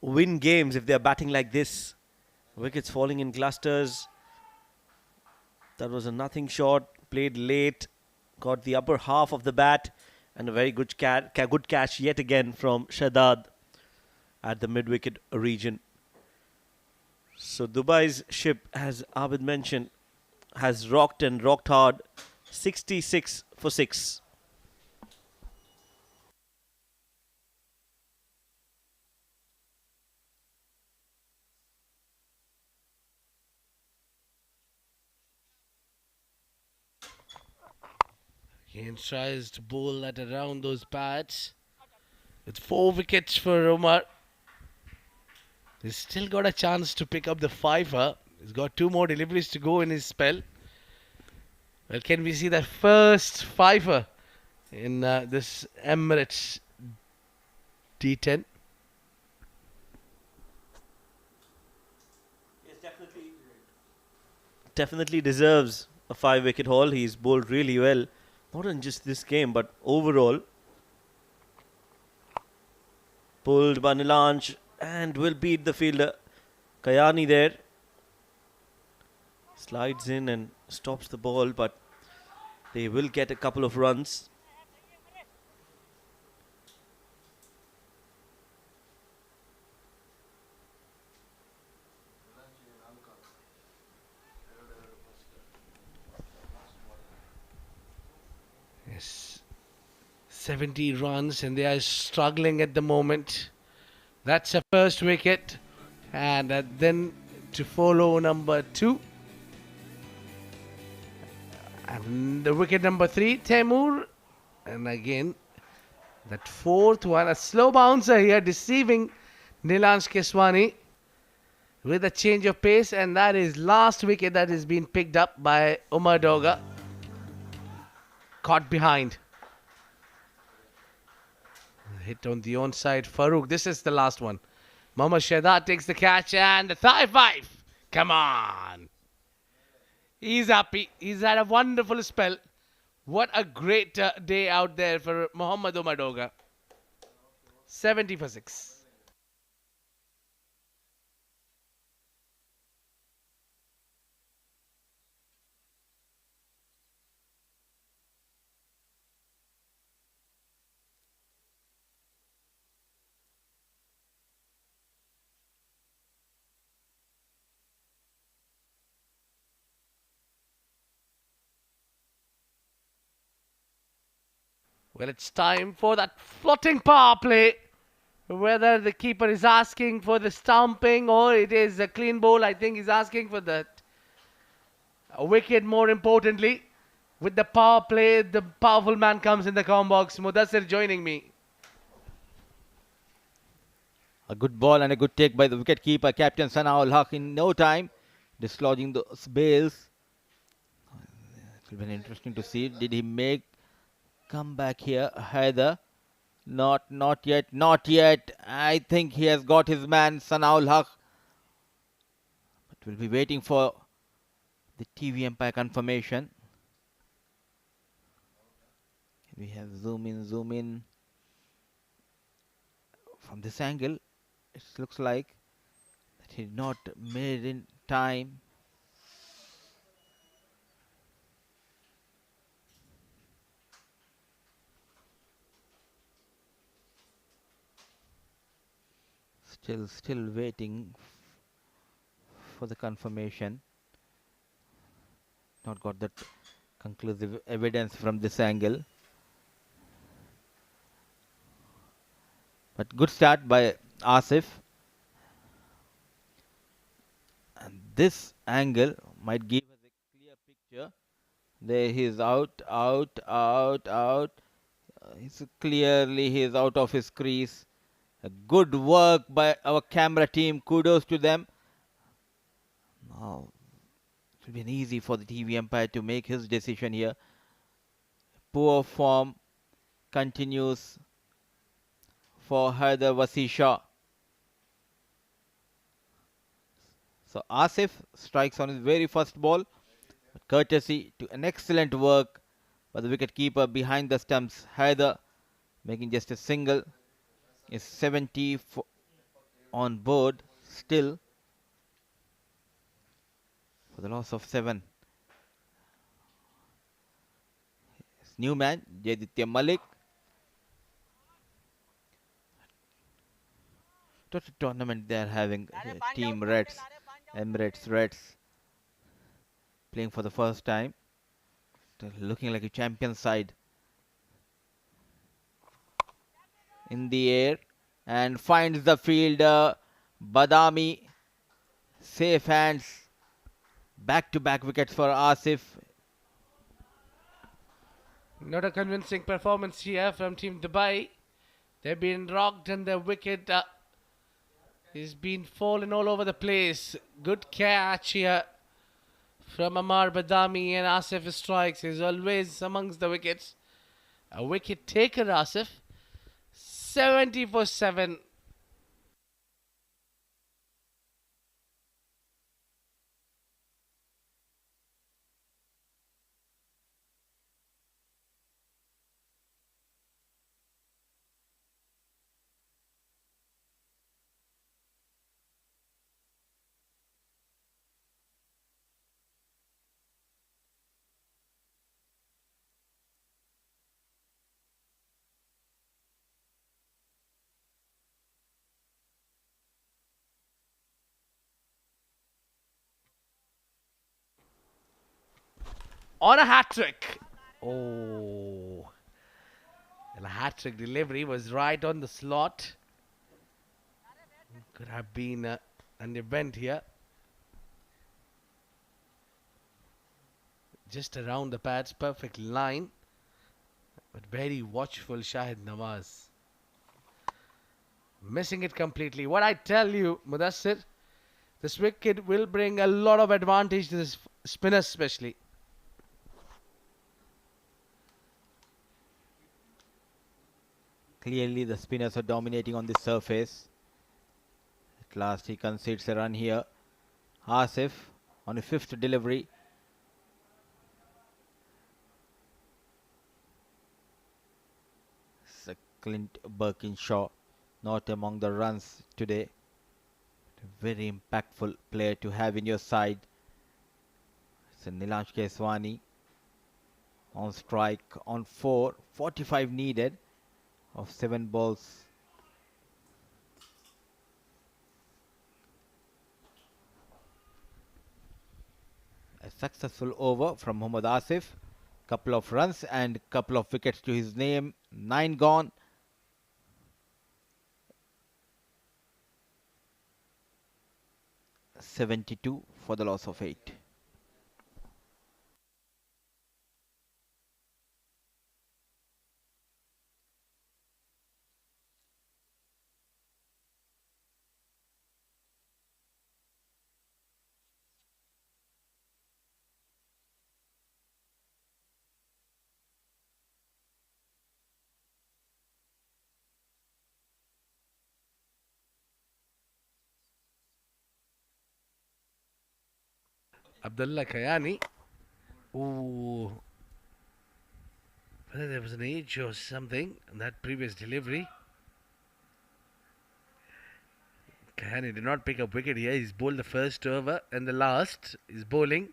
win games if they are batting like this. Wickets falling in clusters. That was a nothing shot, played late, got the upper half of the bat, and a very good catch yet again from Shahdad at the mid-wicket region. So Dubai's ship, as Abid mentioned, has rocked and rocked hard. 66 for 6. He tries to bowl at around those bats. It's 4 wickets for Umar. He's still got a chance to pick up the 5er. He's got 2 more deliveries to go in his spell. Well, can we see that first 5er in this Emirates D10? Yes, definitely deserves a 5-wicket haul. He's bowled really well. Not in just this game, but overall. Pulled by Nilanj and will beat the fielder. Kayani there. Slides in and stops the ball, but they will get a couple of runs. Yes. 70 runs and they are struggling at the moment. That's a first wicket. And then to follow number 2. And the wicket number 3, Temur. And again, that 4th one, a slow bouncer here, deceiving Nilanj Keswani with a change of pace. And that is last wicket that is being picked up by Umar Doga. Caught behind. hit on the onside. Farouk, this is the last one. Mohammad Shahzad takes the catch and the thigh five. Come on. He's happy. He's had a wonderful spell. What a great day out there for Mohammad Umadoga. 70 for 6. Well, it's time for that floating power play. Whether the keeper is asking for the stomping or it is a clean ball, I think he's asking for that. A wicket, more importantly. With the power play, the powerful man comes in the com box. Mudassir joining me. A good ball and a good take by the wicket-keeper, Captain Sanaul Haq, in no time, dislodging those bails. It will be interesting to see. Did he make comeback here? Haider. Not yet, not yet. I think he has got his man, Sanaul Haq. But we'll be waiting for the TV umpire confirmation. We have zoom in. From this angle, it looks like that he did not made in time. Still waiting for the confirmation. Not got that conclusive evidence from this angle. But good start by Asif. And this angle might give us a clear picture. There he is out. Clearly he is out of his crease. A good work by our camera team. Kudos to them. Now, it will be easy for the TV umpire to make his decision here. Poor form continues for Haider Wasi Shah. So Asif strikes on his very first ball, courtesy to an excellent work by the wicket-keeper behind the stumps. Haider making just a single. Is 70 on board still for the loss of 7. His new man, Jaditya Malik. Total tournament they are having. Team Reds, Emirates Reds, playing for the first time. They're looking like a champion side. In the air and finds the fielder Badami. Safe hands. Back-to-back wickets for Asif. Not a convincing performance here from Team Dubai. They've been rocked and the wicket is been falling all over the place. Good catch here from Amar Badami, and Asif strikes. He's always amongst the wickets. A wicket taker, Asif. 70 for 7. On a hat-trick. Oh. And a hat-trick delivery was right on the slot. Could have been an event here. Just around the pads, perfect line. But very watchful Shahid Nawaz. Missing it completely. What I tell you, Mudassir, this wicket will bring a lot of advantage to this spinners especially. Clearly the spinners are dominating on this surface. At last he concedes a run here. Asif on a 5th delivery. So Clint Birkinshaw not among the runs today. Very impactful player to have in your side. So Nilansh Keswani on strike on 4. 45 needed of 7 balls. A successful over from Mohammad Asif. Couple of runs and couple of wickets to his name. 9 gone. $72 for the loss of 8. Abdullah Kayani. Ooh. Whether there was an age or something in that previous delivery. Kayani did not pick up wicket here. He's bowled the first over and the last is bowling.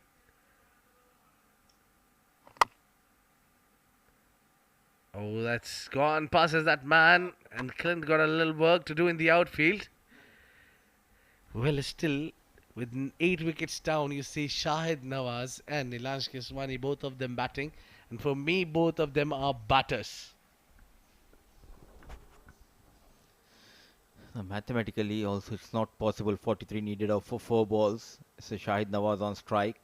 Oh, that's gone. Passes that man. And Clint got a little work to do in the outfield. Well, still, with 8 wickets down, you see Shahid Nawaz and Nilansh Keswani, both of them batting. And for me, both of them are batters. Mathematically also it's not possible. 43 needed of 4 balls. So Shahid Nawaz on strike.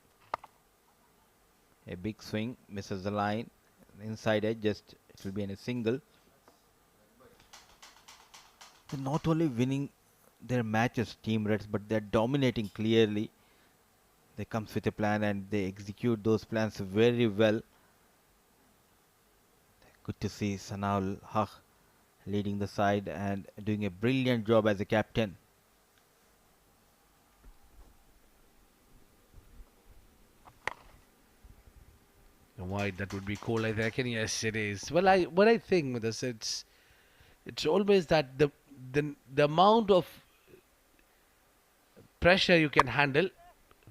A big swing, misses the line. Inside edge, just it will be in a single. They're not only winning their matches, Team Reds, but they're dominating clearly. They comes with a plan and they execute those plans very well. Good to see Sanaul Haq leading the side and doing a brilliant job as a captain. Wide, that would be cool, I reckon. Yes, it is. Well, what I think with this, it's always that the amount of pressure you can handle,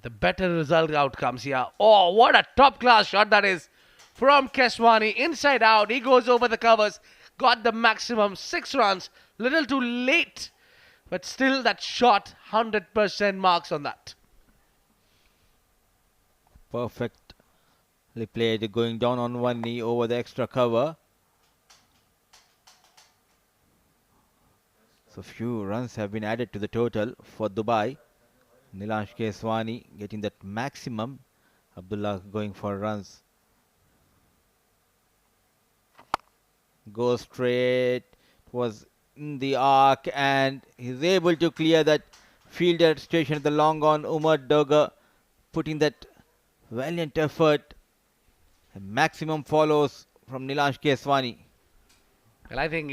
the better result outcomes here. Oh, what a top class shot that is from Keswani. Inside out, he goes over the covers, got the maximum 6 runs. Little too late, but still that shot, 100% marks on that. Perfectly played, going down on one knee over the extra cover. So few runs have been added to the total for Dubai. Nilansh Keswani getting that maximum. Abdullah going for runs. Goes straight. It was in the arc and he's able to clear that fielder station at the long on. Umar Doga putting that valiant effort. A maximum follows from Nilansh Keswani. Well, I think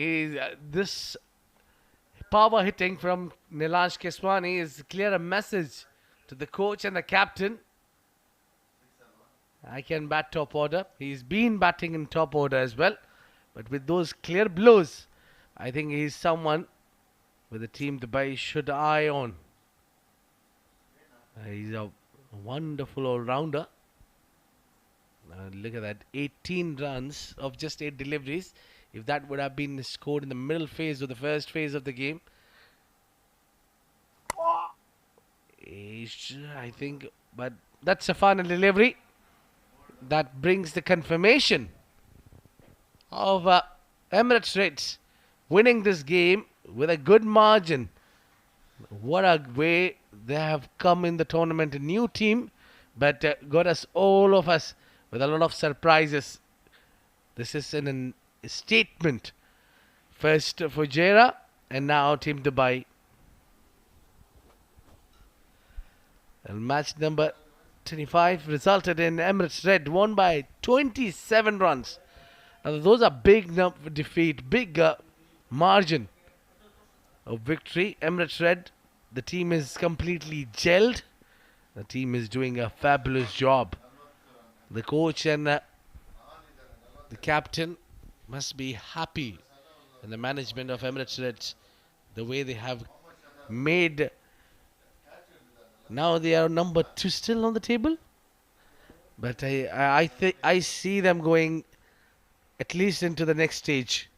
this power hitting from Nilansh Keswani is clear a message to the coach and the captain. I can bat top order. He's been batting in top order as well. But with those clear blows, I think he's someone with the team Dubai should eye on. He's a wonderful all-rounder. Look at that, 18 runs of just 8 deliveries. If that would have been scored in the middle phase or the first phase of the game, I think, but that's a final delivery. That brings the confirmation of Emirates Reds winning this game with a good margin. What a way they have come in the tournament. A new team, but got us, all of us, with a lot of surprises. This is a statement. First for Fujairah and now Team Dubai. And match number 25 resulted in Emirates Red won by 27 runs. Now those are big defeat, big margin of victory. Emirates Red, the team is completely gelled. The team is doing a fabulous job. The coach and the captain must be happy, and the management of Emirates Reds, the way they have made. Now they are number 2 still on the table, but I see them going at least into the next stage.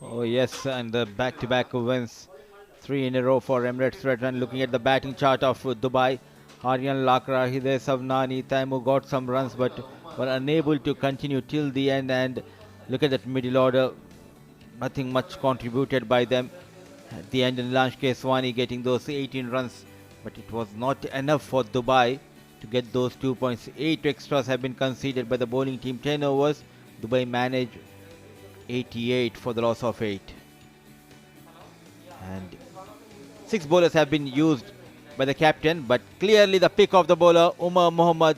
Oh yes, and the back-to-back wins, 3 in a row for Emirates Red. And looking at the batting chart of Dubai, Aryan Lakra, Hidayat Savnani, Taimu got some runs but were unable to continue till the end. And look at that middle order, nothing much contributed by them. At the end, Nilansh Keswani getting those 18 runs, but it was not enough for Dubai to get those 2 points. 8 extras have been conceded by the bowling team. 10 overs, Dubai managed 88 for the loss of 8. And 6 bowlers have been used by the captain, but clearly the pick of the bowler, Umar Mohammad.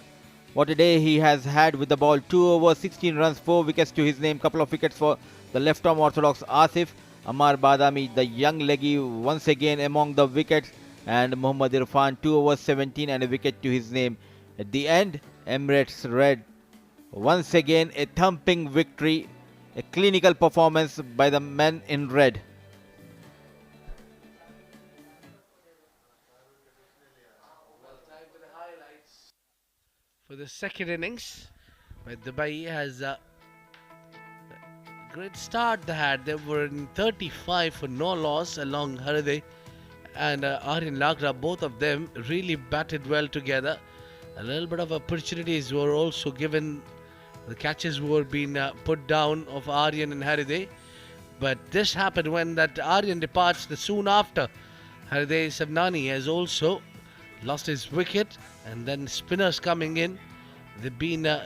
What a day he has had with the ball. 2 overs, 16 runs, 4 wickets to his name. Couple of wickets for the left-arm orthodox Asif. Amar Badami, the young leggy, once again among the wickets. And Mohammad Irfan, 2 overs, 17 and a wicket to his name. At the end, Emirates Red, once again a thumping victory. A clinical performance by the men in red. For the second innings, where Dubai has a great start they had. They were in 35 for no loss along Hariday and Aryan Lakra. Both of them really batted well together. A little bit of opportunities were also given. The catches were being put down of Aryan and Hariday. But this happened when that Aryan departs. The soon after, Hariday Savnani has also lost his wicket. And then spinners coming in. They've been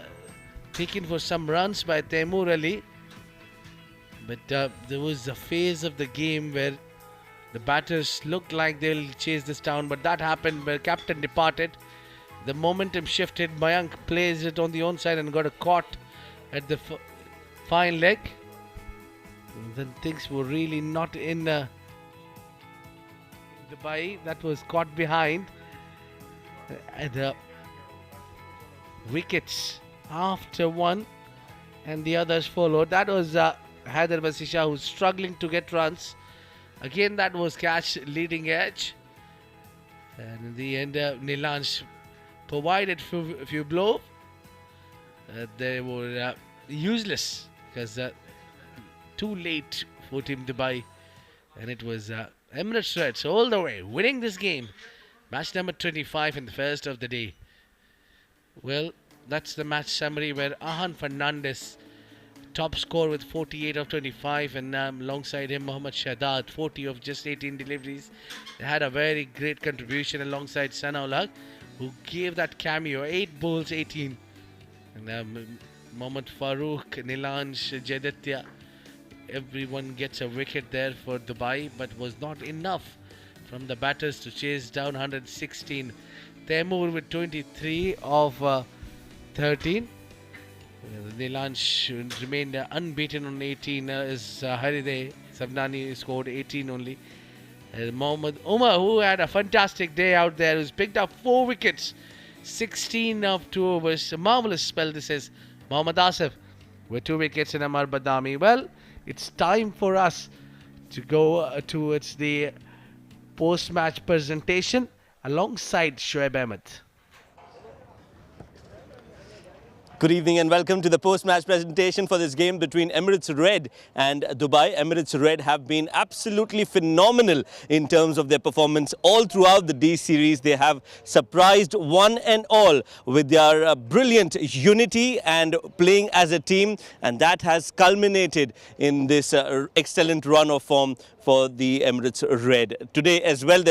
taken for some runs by Taimur Ali. But there was a phase of the game where the batters looked like they'll chase this down. But that happened where captain departed. The momentum shifted. Mayank plays it on the onside and got a caught at the fine leg. And then things were really not in Dubai. That was caught behind. And wickets after one and the others followed. That was Haider Basisha, who's struggling to get runs. Again, that was catch leading edge. And in the end, Nilansh provided a few blows. They were useless because too late for Team Dubai. And it was Emirates Reds all the way winning this game. Match number 25 in the first of the day. Well, that's the match summary where Ahan Fernandez top score with 48 of 25 and alongside him Mohammad Shahdad 40 of just 18 deliveries. They had a very great contribution alongside Sanaullah, who gave that cameo 8 bowls 18. And Mohammad Farooq, Nilansh, Jaditya, everyone gets a wicket there for Dubai, but was not enough from the batters to chase down 116. Taimur with 23 of 13. Nilansh remained unbeaten on 18 as Hariday Savnani scored 18 only. Mohammad Umar, who had a fantastic day out there, who's picked up 4 wickets, 16 of 2 overs. A marvellous spell this is. Mohammad Asif with 2 wickets and Amar Badami. Well, it's time for us to go towards the post-match presentation alongside Shoaib Ahmed. Good evening and welcome to the post-match presentation for this game between Emirates Red and Dubai. Emirates Red have been absolutely phenomenal in terms of their performance all throughout the D series. They have surprised one and all with their brilliant unity and playing as a team, and that has culminated in this excellent run of form for the Emirates Red. Today as well,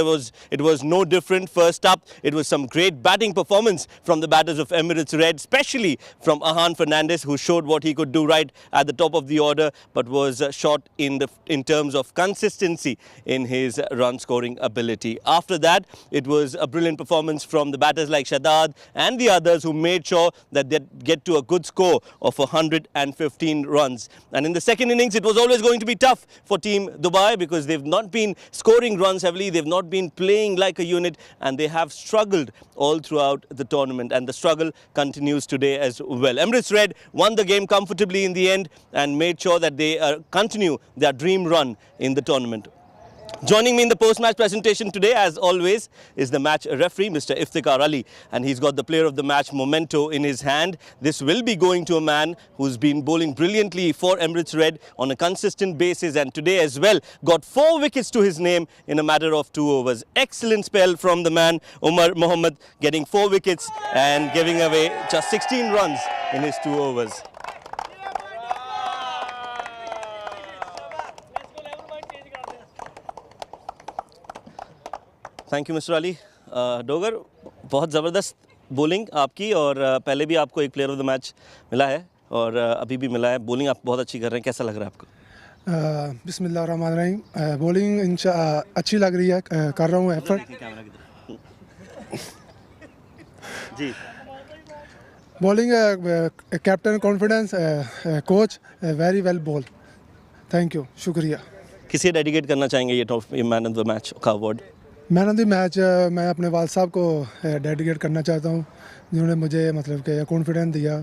it was no different. First up, it was some great batting performance from the batters of Emirates Red, especially from Ahan Fernandez, who showed what he could do right at the top of the order, but was short in terms of consistency in his run scoring ability. After that, it was a brilliant performance from the batters like Shahdad and the others who made sure that they get to a good score of 115 runs. And in the second innings, it was always going to be tough for Team Dubai because they've not been scoring runs heavily, they've not been playing like a unit, and they have struggled all throughout the tournament, and the struggle continues today as well. Emirates Red won the game comfortably in the end and made sure that they continue their dream run in the tournament. Joining me in the post-match presentation today, as always, is the match referee, Mr. Iftikhar Ali, and he's got the player of the match memento in his hand. This will be going to a man who's been bowling brilliantly for Emirates Red on a consistent basis, and today as well got 4 wickets to his name in a matter of 2 overs. Excellent spell from the man, Umar Mohammad, getting 4 wickets and giving away just 16 runs in his 2 overs. Thank you mister Ali Dogar बहुत ज़बरदस्त bowling आपकी और पहले भी आपको एक player of the match मिला है और अभी भी मिला है बॉलिंग आप बहुत अच्छी कर रहे हैं कैसा लग रहा है आपको बिस्मिल्लाहिर्रहमानिर्रहीम बॉलिंग अच्छी लग रही है कर रहा हूँ एफर्ट जी bowling captain confidence coach very well ball thank you शुक्रिया किसे डेडिकेट करना चाहेंगे ये trophy man of the match का award man of the match मैं अपने वाल साहब को डेडिकेट करना चाहता हूँ जिन्होंने मुझे मतलब कि कॉन्फिडेंस दिया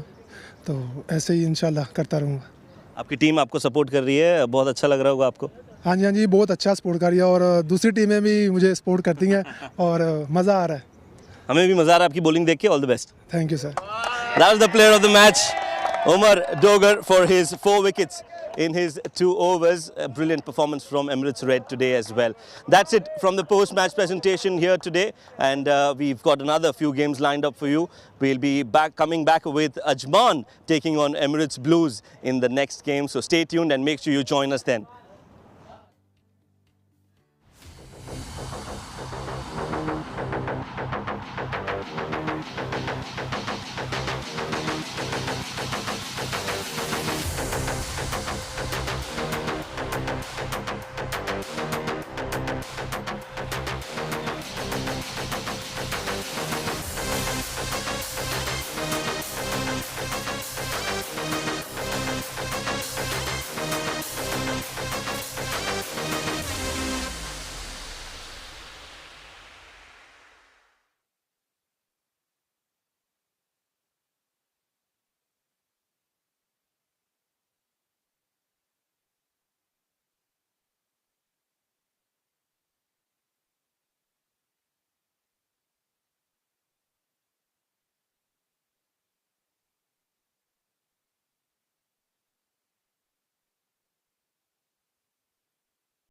तो ऐसे ही इंशाल्लाह करता रहूँगा आपकी टीम आपको सपोर्ट कर रही है बहुत अच्छा लग रहा होगा आपको हाँ जी बहुत अच्छा सपोर्ट कर रही है और दूसरी टीमें भी मुझे सपोर्ट करती हैं और मज़ा आ रहा है हमें भी मज़ा आ रहा है आपकी बॉलिंग देख के all the best thank you sir That was the player of the match, Umar Dogar, for his 4 wickets in his 2 overs. A brilliant performance from Emirates Red today as well. That's it from the post-match presentation here today, and we've got another few games lined up for you. We'll be coming back with Ajman taking on Emirates Blues in the next game, so stay tuned and make sure you join us then.